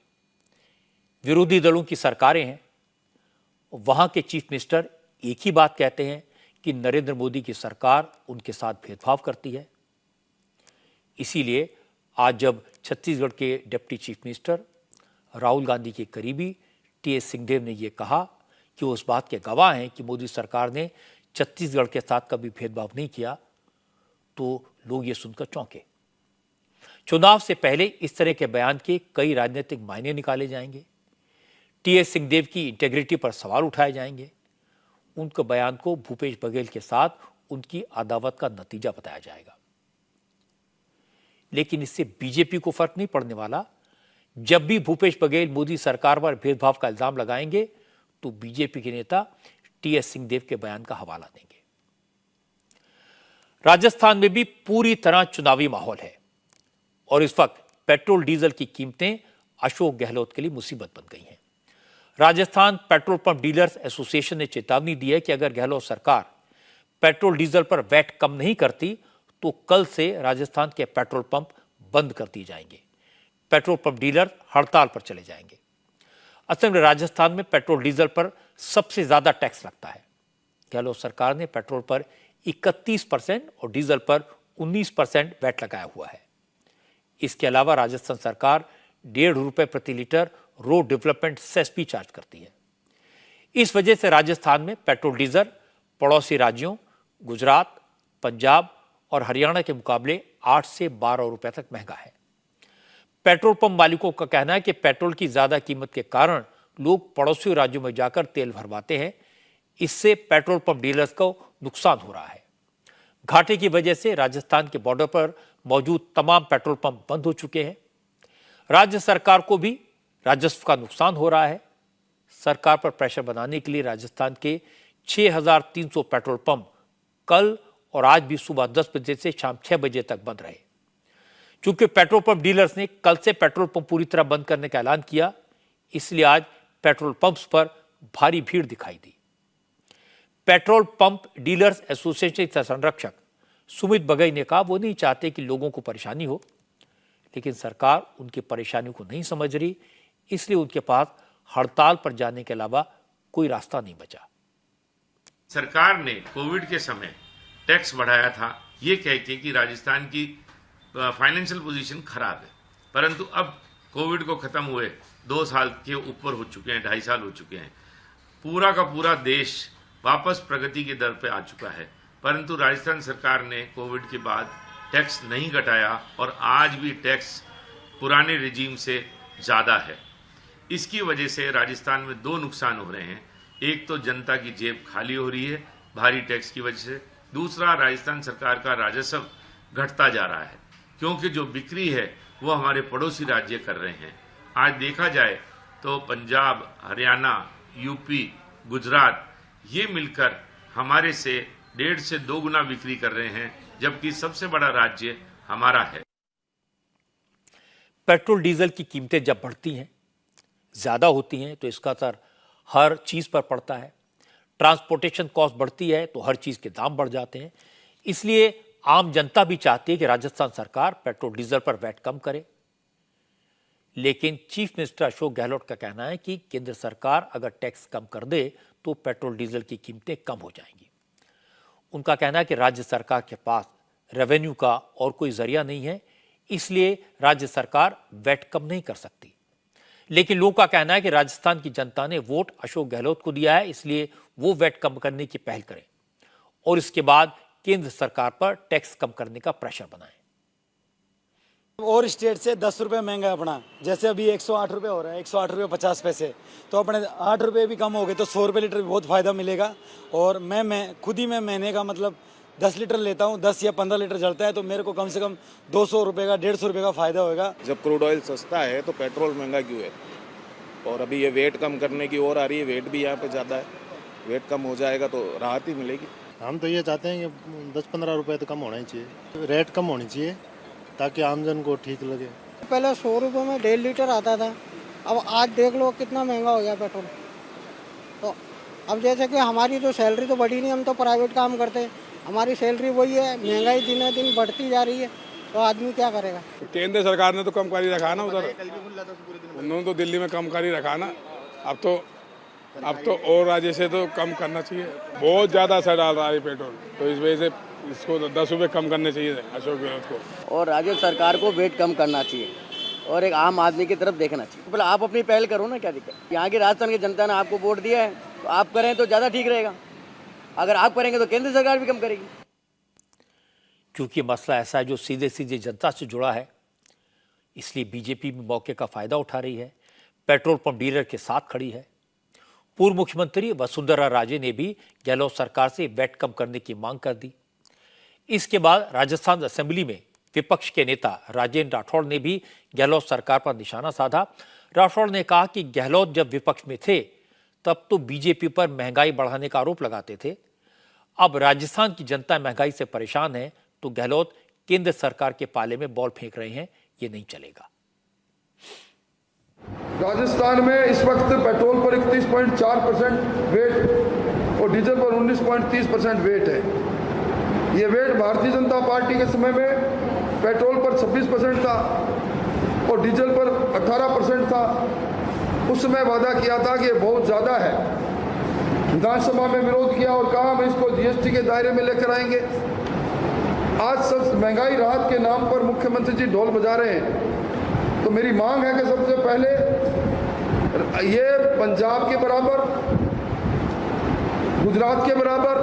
विरोधी दलों की सरकारें हैं, वहां के चीफ मिनिस्टर एक ही बात कहते हैं कि नरेंद्र मोदी की सरकार उनके साथ भेदभाव करती है। इसीलिए आज जब छत्तीसगढ़ के deputy chief minister Rahul Gandhi के करीबी टीएस सिंहदेव ने यह कहा कि वो उस बात के गवाह हैं कि मोदी सरकार ने छत्तीसगढ़ के साथ कभी भेदभाव नहीं किया, तो लोग ये सुनकर चौंके। चुनाव से पहले इस तरह के बयान के कई राजनीतिक मायने निकाले जाएंगे। टीएस सिंहदेव की इंटेग्रिटी पर सवाल उठाए जाएंगे। उनके बयान को भूपेश बघेल के साथ उनकी अदावत का नतीजा बताया जाएगा। लेकिन इससे बीजेपी को फर्क नहीं पड़ने वाला। जब भी भूपेश बघेल मोदी सरकार पर भेदभाव का इल्जाम लगाएंगे तो बीजेपी के नेता टीएस सिंहदेव के बयान का हवाला देंगे। राजस्थान में भी पूरी तरह चुनावी माहौल है और इस वक्त पेट्रोल डीजल की कीमतें अशोक गहलोत के लिए मुसीबत बन गई हैं। Rajasthan petrol pump dealers association ने चेतावनी दी है कि अगर गहलोत सरकार पेट्रोल डीजल पर वैट कम नहीं करती तो कल से राजस्थान के पेट्रोल पंप बंद कर दिए जाएंगे। पेट्रोल पंप डीलर हड़ताल पर चले जाएंगे। असल में राजस्थान में पेट्रोल डीजल पर सबसे ज्यादा टैक्स लगता है। गहलोत सरकार ने पेट्रोल पर 31% और डीजल पर 19% वैट लगाया हुआ है। इसके अलावा राजस्थान सरकार ₹1.5 प्रति लीटर रोड डेवलपमेंट सेस भी चार्ज करती है। इस वजह से राजस्थान में पेट्रोल डीजल पड़ोसी राज्यों गुजरात, पंजाब और हरियाणा के मुकाबले 8 से 12 रुपए तक महंगा है। पेट्रोल पंप मालिकों का कहना है कि पेट्रोल की ज्यादा कीमत के कारण लोग पड़ोसी राज्यों में जाकर तेल भरवाते हैं। इससे पेट्रोल पंप डीलर्स को नुकसान हो रहा है। घाटे की वजह से राजस्थान के बॉर्डर पर मौजूद तमाम पेट्रोल पंप बंद हो चुके हैं। राज्य सरकार को भी राजस्व का नुकसान हो रहा है। सरकार पर प्रेशर बनाने के लिए राजस्थान के 6,300 पेट्रोल पंप कल और आज भी सुबह 10 बजे से शाम 6 बजे तक बंद रहे। चूंकि पेट्रोल पंप डीलर्स ने कल से पेट्रोल पंप पूरी तरह बंद करने का ऐलान किया, इसलिए आज पेट्रोल पंप्स पर भारी भीड़ दिखाई दी। पेट्रोल पंप डीलर्स एसोसिएशन के संरक्षक सुमित बघेल ने कहा वो नहीं चाहते कि लोगों को परेशानी हो, लेकिन सरकार उनकी परेशानी को नहीं समझ रही, इसलिए उनके पास हड़ताल पर जाने के अलावा कोई रास्ता नहीं बचा। सरकार ने कोविड के समय टैक्स बढ़ाया था, ये कह के कि राजस्थान की फाइनेंशियल पोजीशन खराब है, परंतु अब कोविड को खत्म हुए 2 साल के ऊपर हो चुके हैं, 2.5 साल हो चुके हैं। पूरा का पूरा देश वापस प्रगति की दर पे आ चुका है, परंतु राजस्थान सरकार ने कोविड के बाद टैक्स नहीं घटाया और आज भी टैक्स पुराने रिजीम से ज़्यादा है। इसकी वजह से राजस्थान में दो नुकसान हो रहे हैं। एक तो जनता की जेब खाली हो रही है भारी टैक्स की वजह से, दूसरा राजस्थान सरकार का राजस्व घटता जा रहा है क्योंकि जो बिक्री है वो हमारे पड़ोसी राज्य कर रहे हैं। आज देखा जाए तो पंजाब, हरियाणा, यूपी, गुजरात ये मिलकर हमारे से 1.5 से 2 गुना बिक्री कर रहे हैं, जबकि सबसे बड़ा राज्य हमारा है। पेट्रोल डीजल की कीमतें जब बढ़ती हैं, ज़्यादा होती हैं, तो इसका असर हर चीज़ पर पड़ता है। ट्रांसपोर्टेशन कॉस्ट बढ़ती है तो हर चीज़ के दाम बढ़ जाते हैं। इसलिए आम जनता भी चाहती है कि राजस्थान सरकार पेट्रोल डीजल पर वैट कम करे। लेकिन चीफ मिनिस्टर अशोक गहलोत का कहना है कि केंद्र सरकार अगर टैक्स कम कर दे तो पेट्रोल डीजल की कीमतें कम हो जाएंगी। उनका कहना है कि राज्य सरकार के पास रेवेन्यू का और कोई जरिया नहीं है, इसलिए राज्य सरकार वैट कम नहीं कर सकती। लेकिन लोगों का कहना है कि राजस्थान की जनता ने वोट अशोक गहलोत को दिया है, इसलिए वो वैट कम करने की पहल करें और इसके बाद केंद्र सरकार पर टैक्स कम करने का प्रेशर बनाएं। और स्टेट से 10 रुपये महंगा अपना, जैसे अभी 108 रुपये हो रहा है, 108 रुपये 50 पैसे, तो अपने 8 रुपये भी कम हो गए तो 100 रुपये लीटर भी बहुत फ़ायदा मिलेगा। और मैं खुद ही मैं महीने का मतलब 10 लीटर लेता हूँ, 10 या 15 लीटर जलता है, तो मेरे को कम से कम 200 रुपये का 150 रुपये का फ़ायदा होगा। जब क्रूड ऑयल सस्ता है तो पेट्रोल महंगा क्यों है? और अभी ये वेट कम करने की ओर आ रही है, वेट भी यहाँ पे ज़्यादा है, वेट कम हो जाएगा तो राहत ही मिलेगी। हम तो ये चाहते हैं कि 10-15 रुपये तो कम होना ही चाहिए, रेट कम होनी चाहिए ताकि आमजन को ठीक लगे। पहले 100 रुपये में 1.5 लीटर आता था, अब आज देख लो कितना महंगा हो गया पेट्रोल। तो अब जैसे कि हमारी तो सैलरी तो बढ़ी नहीं, हम तो प्राइवेट काम करते हैं, हमारी सैलरी वही है, महंगाई दिन दिन बढ़ती जा रही है, तो आदमी क्या करेगा? केंद्र सरकार ने तो कम कर ही रखा ना, उधर उन्होंने तो दिल्ली में कम कर ही रखा ना। अब तो और राज्य से तो कम करना चाहिए। बहुत ज़्यादा असर डाल रहा है पेट्रोल, तो इस वजह से इसको 10 रुपये कम करने चाहिए अशोक गहलोत को। और राज्य सरकार को वेट कम करना चाहिए और एक आम आदमी की तरफ देखना चाहिए। पहले आप अपनी पहल करो ना, क्या दिक्कत? यहाँ की राजस्थान की जनता ने आपको वोट दिया है, तो आप करें तो ज़्यादा ठीक रहेगा। अगर आप करेंगे तो केंद्र सरकार भी कम करेगी। क्योंकि मसला ऐसा है जो सीधे सीधे जनता से जुड़ा है, इसलिए बीजेपी भी मौके का फायदा उठा रही है, पेट्रोल पंप डीलर के साथ खड़ी है। पूर्व मुख्यमंत्री वसुंधरा राजे ने भी गहलोत सरकार से वैट कम करने की मांग कर दी। इसके बाद राजस्थान असेंबली में विपक्ष के नेता राजेंद्र राठौड़ ने भी गहलोत सरकार पर निशाना साधा। राठौड़ ने कहा कि गहलोत जब विपक्ष में थे तब तो बीजेपी पर महंगाई बढ़ाने का आरोप लगाते थे, अब राजस्थान की जनता महंगाई से परेशान है तो गहलोत केंद्र सरकार के पाले में बॉल फेंक रहे हैं, ये नहीं चलेगा। राजस्थान में इस वक्त पेट्रोल पर 31.4% वेट और डीजल पर 19.30% वेट है। ये वेट भारतीय जनता पार्टी के समय में पेट्रोल पर 26% था और डीजल पर 18% था। उस समय वादा किया था कि ये बहुत ज़्यादा है, विधानसभा में विरोध किया और कहा हम इसको जीएसटी के दायरे में लेकर आएंगे। आज सब महंगाई राहत के नाम पर मुख्यमंत्री जी ढोल बजा रहे हैं, तो मेरी मांग है कि सबसे पहले ये पंजाब के बराबर, गुजरात के बराबर,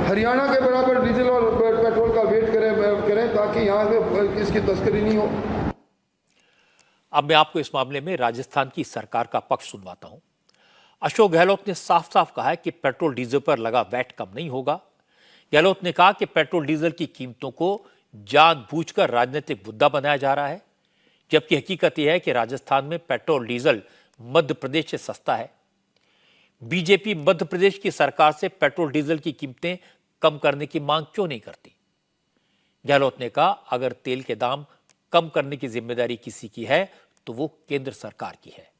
हरियाणा के बराबर डीजल और पेट्रोल का वेट करें ताकि यहाँ पे इसकी तस्करी नहीं हो। अब मैं आपको इस मामले में राजस्थान की सरकार का पक्ष सुनवाता हूं। अशोक गहलोत ने साफ साफ कहा है कि पेट्रोल डीजल पर लगा वैट कम नहीं होगा। गहलोत ने कहा कि पेट्रोल डीजल की कीमतों को जानबूझकर राजनीतिक मुद्दा बनाया जा रहा है, जबकि हकीकत यह है कि राजस्थान में पेट्रोल डीजल मध्य प्रदेश से सस्ता है। बीजेपी मध्य प्रदेश की सरकार से पेट्रोल डीजल की कीमतें कम करने की मांग क्यों नहीं करती? गहलोत ने कहा अगर तेल के दाम कम करने की जिम्मेदारी किसी की है तो वो केंद्र सरकार की है।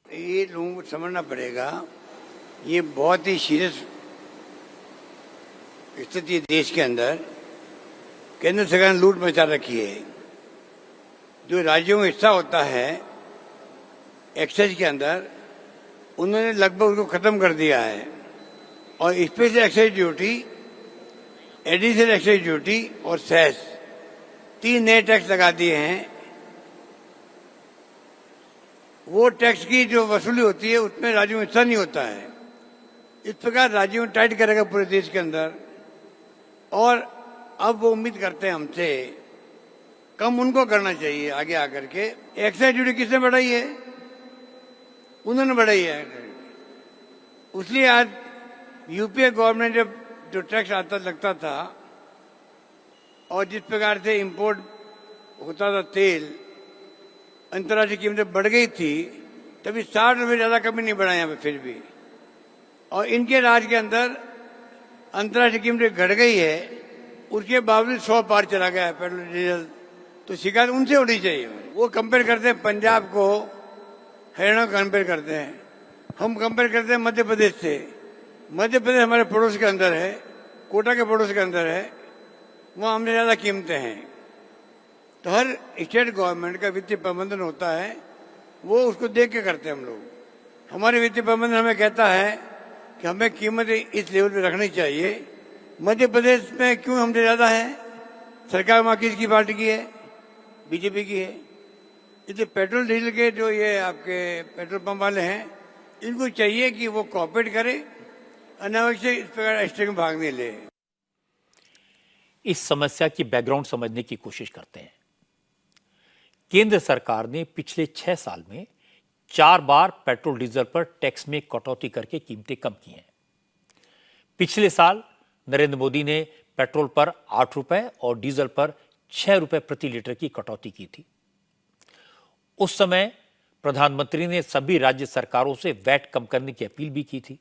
ये लोगों को समझना पड़ेगा, ये बहुत ही सीरियस स्थिति देश के अंदर। केंद्र सरकार ने लूट मचा रखी है। जो राज्यों में हिस्सा होता है एक्साइज के अंदर, उन्होंने लगभग उसको खत्म कर दिया है और special excise duty, additional excise duty और सेस 3 नए टैक्स लगा दिए हैं। वो टैक्स की जो वसूली होती है उसमें राज्यों में हिस्सा नहीं होता है। इस प्रकार राज्यों में टाइट करेगा पूरे देश के अंदर, और अब वो उम्मीद करते हैं हमसे, कम उनको करना चाहिए आगे आकर के। एक्साइज ड्यूटी किसने बढ़ाई है? उन्होंने बढ़ाई है। इसलिए आज यूपीए गवर्नमेंट जब जो टैक्स आता लगता था और जिस प्रकार से इंपोर्ट होता था तेल, अंतर्राष्ट्रीय कीमतें बढ़ गई थी, तभी 60 रुपये ज्यादा कभी नहीं बढ़ा यहाँ पे फिर भी। और इनके राज के अंदर अंतर्राष्ट्रीय कीमतें घट गई है, उसके बावजूद 100 पार चला गया है पेट्रोल डीजल। तो शिकायत उनसे होनी चाहिए। वो कंपेयर करते हैं पंजाब को, हरियाणा को कंपेयर करते हैं, हम कंपेयर करते हैं मध्य प्रदेश से। मध्य प्रदेश हमारे पड़ोस के अंदर है, कोटा के पड़ोस के अंदर है, वहाँ हमसे ज्यादा कीमतें हैं। तो हर स्टेट गवर्नमेंट का वित्तीय प्रबंधन होता है, वो उसको देख के करते हैं हम लोग। हमारे वित्तीय प्रबंधन हमें कहता है कि हमें कीमतें इस लेवल पे रखनी चाहिए। मध्य प्रदेश में क्यों हमसे ज्यादा है? सरकार वहाँ किसकी पार्टी की है? बीजेपी की है। इसलिए पेट्रोल डीजल के जो ये आपके पेट्रोल पंप वाले हैं, इनको चाहिए कि वो कॉपरेट करें, अनावश्यक इस प्रकार एक्स्ट्रा में भाग नहीं ले। इस समस्या की बैकग्राउंड समझने की कोशिश करते हैं। केंद्र सरकार ने पिछले 6 साल में 4 बार पेट्रोल डीजल पर टैक्स में कटौती करके कीमतें कम की हैं। पिछले साल नरेंद्र मोदी ने पेट्रोल पर 8 रुपए और डीजल पर 6 रुपए प्रति लीटर की कटौती की थी। उस समय प्रधानमंत्री ने सभी राज्य सरकारों से वैट कम करने की अपील भी की थी।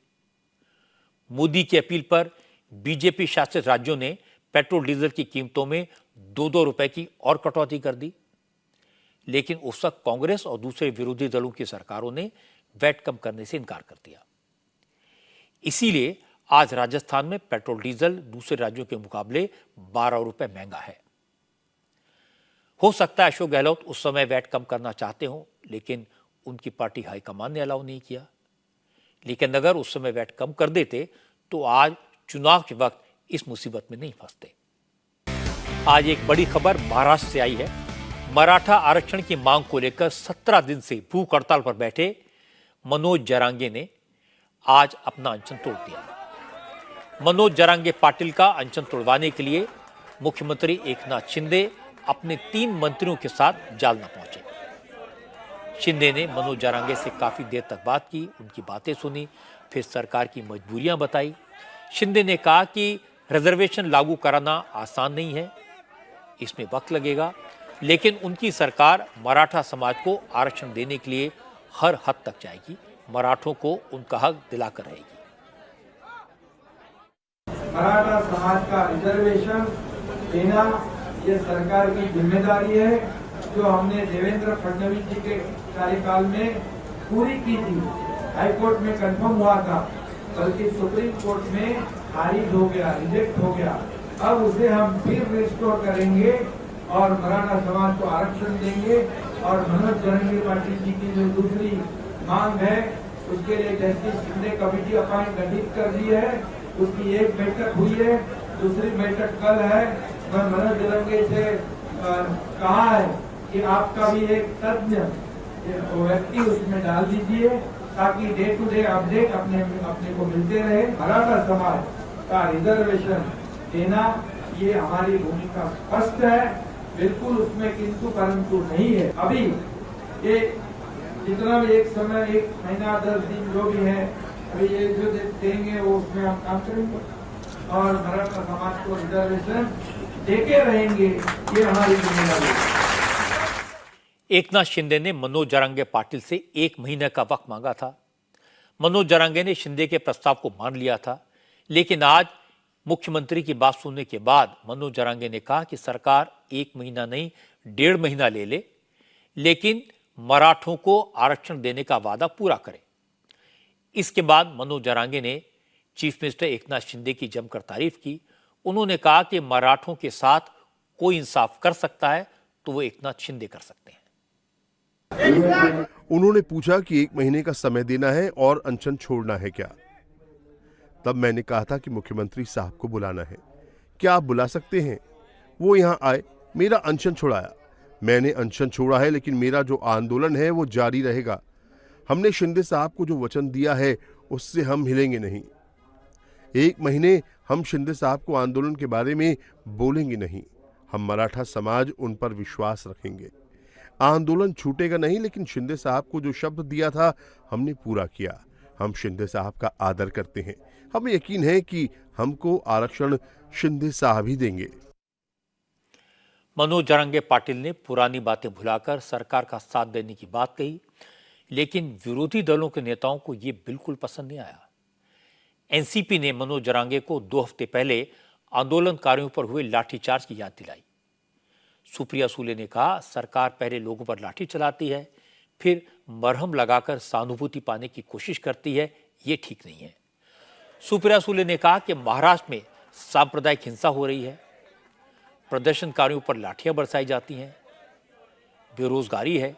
मोदी की अपील पर बीजेपी शासित राज्यों ने पेट्रोल डीजल की कीमतों में 2-2 रुपए की और कटौती कर दी, लेकिन उस वक्त कांग्रेस और दूसरे विरोधी दलों की सरकारों ने वैट कम करने से इनकार कर दिया। इसीलिए आज राजस्थान में पेट्रोल डीजल दूसरे राज्यों के मुकाबले 12 रुपए महंगा है। हो सकता है अशोक गहलोत उस समय वैट कम करना चाहते हो, लेकिन उनकी पार्टी हाईकमान ने अलाउ नहीं किया। लेकिन अगर उस समय वैट कम कर देते तो आज चुनाव के वक्त इस मुसीबत में नहीं फंसते। आज एक बड़ी खबर महाराष्ट्र से आई है। मराठा आरक्षण की मांग को लेकर 17 दिन से भूख हड़ताल पर बैठे मनोज जरांगे ने आज अपना अनशन तोड़ दिया। मनोज जरांगे पाटिल का अनशन तोड़वाने के लिए मुख्यमंत्री एकनाथ शिंदे अपने 3 मंत्रियों के साथ जालना पहुंचे। शिंदे ने मनोज जरांगे से काफी देर तक बात की, उनकी बातें सुनी, फिर सरकार की मजबूरियां बताई। शिंदे ने कहा कि रिजर्वेशन लागू कराना आसान नहीं है, इसमें वक्त लगेगा, लेकिन उनकी सरकार मराठा समाज को आरक्षण देने के लिए हर हद तक जाएगी, मराठों को उनका हक दिलाकर रहेगी। मराठा समाज का रिजर्वेशन देना ये सरकार की जिम्मेदारी है, जो हमने देवेंद्र फडणवीस जी के कार्यकाल में पूरी की थी। हाईकोर्ट में कंफर्म हुआ था, बल्कि सुप्रीम कोर्ट में खारिज हो गया, रिजेक्ट हो गया। अब उसे हम फिर रिस्टोर करेंगे और मराठा समाज को आरक्षण देंगे। और मनोज जरांगे पाटिल जी की जो दूसरी मांग है, उसके लिए जस्टिस शिंदे कमेटी अपॉइंट गठित कर दी है। उसकी एक बैठक हुई है, दूसरी बैठक कल है। मैं मनोज जरांगे से कहा है कि आपका भी एक तज्ञ व्यक्ति उसमें डाल दीजिए, ताकि डे टू डे अपडेट अपने को मिलते रहे। मराठा समाज का रिजर्वेशन देना ये हमारी भूमिका स्पष्ट है, बिल्कुल उसमें किंतु परंतु नहीं है। अभी ये जितना भी एक समय, 1 महीना 10 दिन जो भी है, अभी ये जो देंगे वो उसमें हम काम करेंगे और मराठा समाज को रिजर्वेशन देके रहेंगे, ये हमारी जिम्मेदारी है। एकनाथ शिंदे ने मनोज जरांगे पाटिल से 1 महीने का वक्त मांगा था। मनोज जरांगे ने शिंदे के प्रस्ताव को मान लिया था, लेकिन आज मुख्यमंत्री की बात सुनने के बाद मनोज जरांगे ने कहा कि सरकार 1 महीना नहीं 1.5 महीना ले ले, लेकिन मराठों को आरक्षण देने का वादा पूरा करे। इसके बाद मनोज जरांगे ने चीफ मिनिस्टर एकनाथ शिंदे की जमकर तारीफ की। उन्होंने कहा कि मराठों के साथ कोई इंसाफ कर सकता है तो वो एकनाथ शिंदे कर सकते हैं। उन्होंने पूछा कि 1 महीने का समय देना है और अनशन छोड़ना है क्या। तब मैंने कहा था कि मुख्यमंत्री साहब को बुलाना है, क्या आप बुला सकते हैं? वो यहां आए, मेरा अनशन छुड़ाया। मैंने अनशन छोड़ा है, लेकिन मेरा जो आंदोलन है वो जारी रहेगा। हमने शिंदे साहब को जो वचन दिया है उससे हम हिलेंगे नहीं। 1 महीने हम शिंदे साहब को आंदोलन के बारे में बोलेंगे नहीं। हम मराठा समाज उन पर विश्वास रखेंगे। आंदोलन छूटेगा नहीं, लेकिन शिंदे साहब को जो शब्द दिया था हमने पूरा किया। हम शिंदे साहब का आदर करते हैं। हमें यकीन है कि हमको आरक्षण शिंदे साहब ही देंगे। मनोज जरांगे पाटिल ने पुरानी बातें भुलाकर सरकार का साथ देने की बात कही, लेकिन विरोधी दलों के नेताओं को यह बिल्कुल पसंद नहीं आया। एनसीपी ने मनोज जरांगे को 2 हफ्ते पहले आंदोलनकारियों पर हुए लाठीचार्ज की याद दिलाई। सुप्रिया सूले ने कहा, सरकार पहले लोगों पर लाठी चलाती है, फिर मरहम लगाकर सहानुभूति पाने की कोशिश करती है, ये ठीक नहीं है। सुप्रिया सूले ने कहा कि महाराष्ट्र में सांप्रदायिक हिंसा हो रही है, प्रदर्शनकारियों पर लाठियां बरसाई जाती हैं, बेरोजगारी है,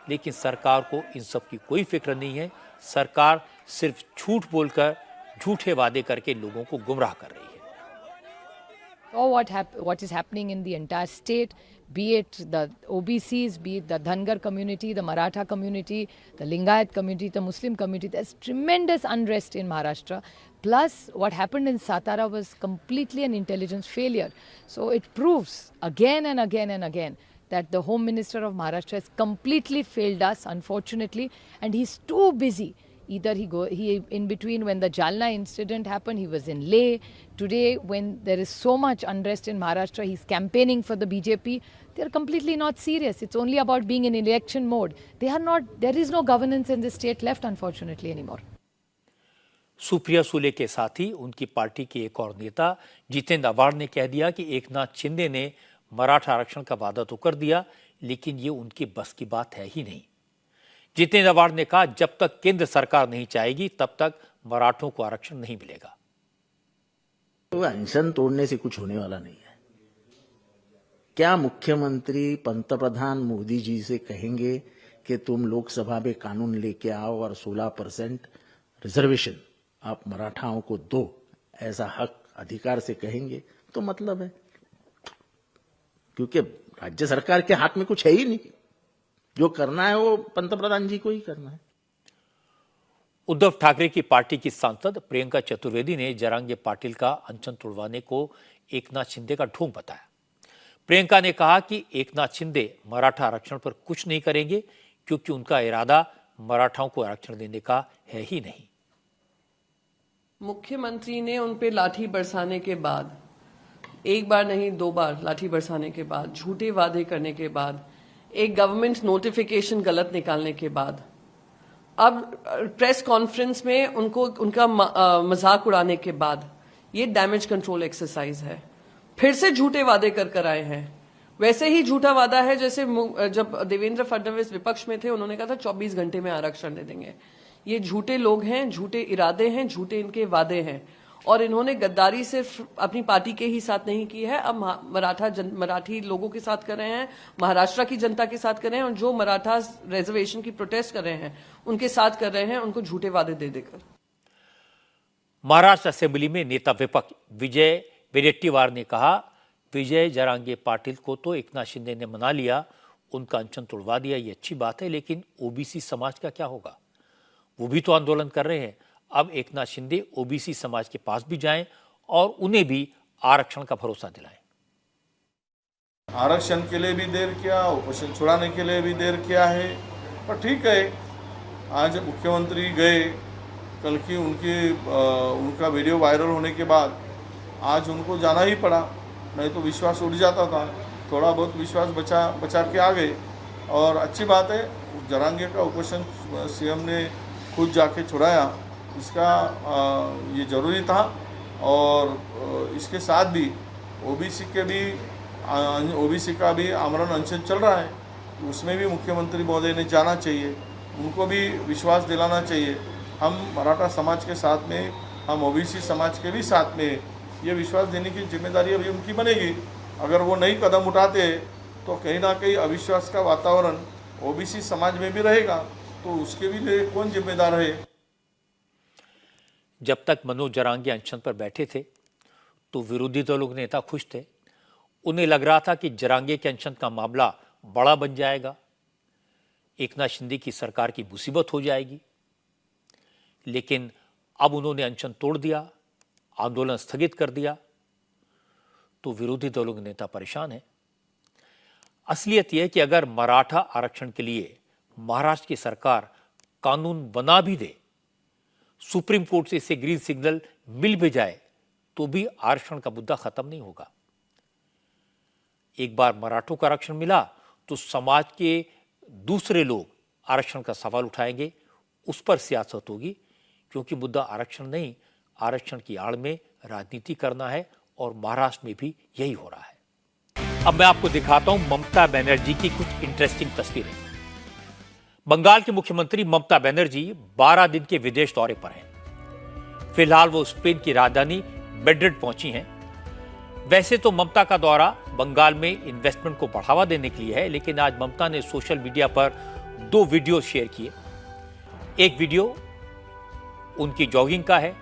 लेकिन सरकार को इन सब की कोई फिक्र नहीं है। सरकार सिर्फ झूठ बोलकर, झूठे वादे करके लोगों को गुमराह कर रही है। Or what is happening in the entire state, be it the OBCs, be it the Dhangar community, the Maratha community, the Lingayat community, the Muslim community. There's tremendous unrest in Maharashtra. Plus, what happened in Satara was completely an intelligence failure. So it proves again and again and again that the Home Minister of Maharashtra has completely failed us, unfortunately, and he's too busy. Either he in between, when the Jalna incident happened, he was in Leh. Today, when there is so much unrest in Maharashtra, he's campaigning for the BJP. They're completely not serious. It's only about being in election mode. They are not. There is no governance in the state left, unfortunately, anymore. Supriya सूले के साथ ही उनकी party के एक और नेता Jitendra award ने कह दिया कि एकनाथ शिंदे ने मराठा आरक्षण का वादा तो कर दिया, लेकिन ये उनकी बस की बात है ही नहीं। जितेंद्र अवार्ड ने कहा, जब तक केंद्र सरकार नहीं चाहेगी तब तक मराठों को आरक्षण नहीं मिलेगा। तो अनशन तोड़ने से कुछ होने वाला नहीं है। क्या मुख्यमंत्री पंतप्रधान मोदी जी से कहेंगे कि तुम लोकसभा में कानून लेके आओ और 16% रिजर्वेशन आप मराठाओं को दो, ऐसा हक अधिकार से कहेंगे तो मतलब है, क्योंकि राज्य सरकार के हाथ में कुछ है ही नहीं। जो करना है वो पंतप्रधान जी को ही करना है। उद्धव ठाकरे की पार्टी की सांसद प्रियंका चतुर्वेदी ने जरांगे पाटिल का अनशन तोड़वाने को एकनाथ शिंदे का ढोंग बताया। प्रियंका ने कहा कि एकनाथ शिंदे मराठा आरक्षण पर कुछ नहीं करेंगे, क्योंकि उनका इरादा मराठाओं को आरक्षण देने का है ही नहीं। मुख्यमंत्री ने उन पे लाठी बरसाने के बाद, एक बार नहीं 2 बार लाठी बरसाने के बाद, झूठे वादे करने के बाद, एक गवर्नमेंट नोटिफिकेशन गलत निकालने के बाद, अब प्रेस कॉन्फ्रेंस में उनका मजाक उड़ाने के बाद, ये डैमेज कंट्रोल एक्सरसाइज है। फिर से झूठे वादे कर आए हैं। वैसे ही झूठा वादा है जैसे जब देवेंद्र फडणवीस विपक्ष में थे, उन्होंने कहा था 24 घंटे में आरक्षण दे देंगे। ये झूठे लोग हैं, झूठे इरादे हैं, झूठे इनके वादे हैं, और इन्होंने गद्दारी सिर्फ अपनी पार्टी के ही साथ नहीं की है, अब मराठी लोगों के साथ कर रहे हैं, महाराष्ट्र की जनता के साथ कर रहे हैं, और जो मराठा रिजर्वेशन की प्रोटेस्ट कर रहे हैं उनके साथ कर रहे हैं, उनको झूठे वादे दे देकर। महाराष्ट्र असेंबली में नेता विपक्ष विजय वडेट्टीवार ने कहा, विजय जरांगे पाटिल को तो एकनाथ शिंदे ने मना लिया, उनका अनशन तोड़वा दिया, ये अच्छी बात है, लेकिन ओबीसी समाज का क्या होगा? वो भी तो आंदोलन कर रहे हैं। अब एकनाथ शिंदे ओबीसी समाज के पास भी जाएं और उन्हें भी आरक्षण का भरोसा दिलाएं। आरक्षण के लिए भी देर किया, उपोषण छुड़ाने के लिए भी देर किया है, पर ठीक है, आज मुख्यमंत्री गए, कल की उनका वीडियो वायरल होने के बाद आज उनको जाना ही पड़ा, नहीं तो विश्वास उड़ जाता था। थोड़ा बहुत विश्वास बचा के आ गए, और अच्छी बात है, जरांगे का उपोषण सीएम ने खुद जाके छुड़ाया, इसका ये ज़रूरी था। और इसके साथ भी ओबीसी का भी आमरण अनशन चल रहा है, उसमें भी मुख्यमंत्री महोदय ने जाना चाहिए, उनको भी विश्वास दिलाना चाहिए। हम मराठा समाज के साथ में, हम ओबीसी समाज के भी साथ में, ये विश्वास देने की जिम्मेदारी अभी उनकी बनेगी। अगर वो नई कदम उठाते तो कहीं ना कहीं अविश्वास का वातावरण ओबीसी समाज में भी रहेगा, तो उसके भी लिए कौन जिम्मेदार है? जब तक मनोज जरांगे अनशन पर बैठे थे तो विरोधी दलों के नेता खुश थे। उन्हें लग रहा था कि जरांगे के अनशन का मामला बड़ा बन जाएगा। एकनाथ शिंदे की सरकार की मुसीबत हो जाएगी। लेकिन अब उन्होंने अनशन तोड़ दिया, आंदोलन स्थगित कर दिया, तो विरोधी दलों के नेता परेशान हैं। असलियत यह है कि अगर मराठा आरक्षण के लिए महाराष्ट्र की सरकार कानून बना भी दे, सुप्रीम कोर्ट से इसे ग्रीन सिग्नल मिल भी जाए, तो भी आरक्षण का मुद्दा खत्म नहीं होगा। एक बार मराठों को आरक्षण मिला तो समाज के दूसरे लोग आरक्षण का सवाल उठाएंगे, उस पर सियासत होगी, क्योंकि मुद्दा आरक्षण नहीं, आरक्षण की आड़ में राजनीति करना है और महाराष्ट्र में भी यही हो रहा है। अब मैं आपको दिखाता हूं ममता बनर्जी की कुछ इंटरेस्टिंग तस्वीरें। बंगाल के मुख्यमंत्री ममता बनर्जी 12 दिन के विदेश दौरे पर हैं। फिलहाल वो स्पेन की राजधानी मैड्रिड पहुंची हैं। वैसे तो ममता का दौरा बंगाल में इन्वेस्टमेंट को बढ़ावा देने के लिए है, लेकिन आज ममता ने सोशल मीडिया पर 2 वीडियो शेयर किए। एक वीडियो उनकी जॉगिंग का है,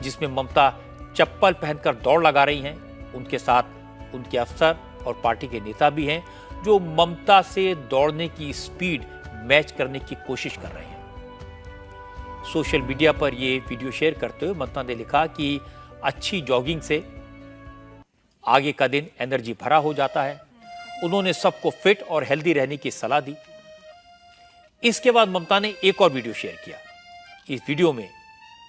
जिसमें ममता चप्पल पहनकर दौड़ लगा रही हैं। उनके साथ उनके अफसर और पार्टी के नेता भी हैं, जो ममता से दौड़ने की स्पीड मैच करने की कोशिश कर रहे हैं। सोशल मीडिया पर यह वीडियो शेयर करते हुए ममता ने लिखा कि अच्छी जॉगिंग से आगे का दिन एनर्जी भरा हो जाता है। उन्होंने सबको फिट और हेल्दी रहने की सलाह दी। इसके बाद ममता ने एक और वीडियो शेयर किया। इस वीडियो में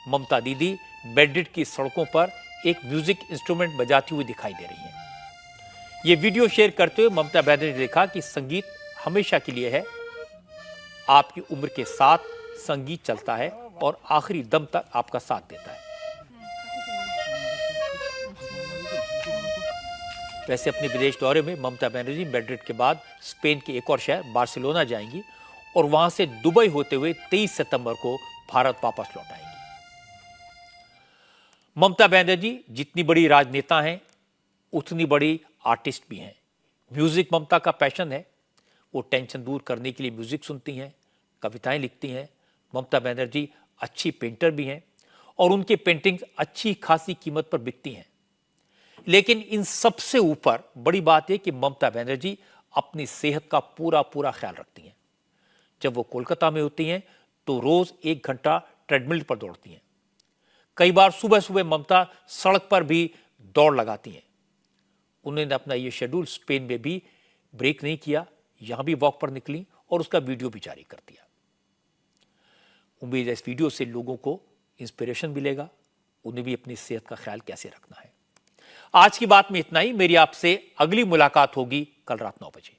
ममता दीदी मैड्रिड की सड़कों पर एक म्यूजिक इंस्ट्रूमेंट बजाती हुई दिखाई दे रही हैं। ये वीडियो शेयर करते हुए ममता बनर्जी ने लिखा कि संगीत हमेशा के लिए है, आपकी उम्र के साथ संगीत चलता है और आखिरी दम तक आपका साथ देता है। वैसे अपने विदेश दौरे में ममता बनर्जी मैड्रिड के बाद स्पेन के एक और शहर बार्सिलोना जाएंगी और वहां से दुबई होते हुए 23 सितंबर को भारत वापस लौट आएंगी। ममता बनर्जी जितनी बड़ी राजनेता हैं, उतनी बड़ी आर्टिस्ट भी हैं। म्यूजिक ममता का पैशन है। वो टेंशन दूर करने के लिए म्यूजिक सुनती हैं, कविताएं लिखती हैं। ममता बनर्जी अच्छी पेंटर भी हैं और उनकी पेंटिंग्स अच्छी खासी कीमत पर बिकती हैं। लेकिन इन सबसे ऊपर बड़ी बात है कि ममता बनर्जी अपनी सेहत का पूरा ख्याल रखती हैं। जब वो कोलकाता में होती हैं तो रोज 1 घंटा ट्रेडमिल पर दौड़ती हैं। कई बार सुबह सुबह ममता सड़क पर भी दौड़ लगाती हैं। उन्होंने अपना ये शेड्यूल स्पेन में भी ब्रेक नहीं किया, यहां भी वॉक पर निकली और उसका वीडियो भी जारी कर दिया। उम्मीद है इस वीडियो से लोगों को इंस्पिरेशन मिलेगा, उन्हें भी अपनी सेहत का ख्याल कैसे रखना है। आज की बात में इतना ही। मेरी आपसे अगली मुलाकात होगी कल रात 9 बजे।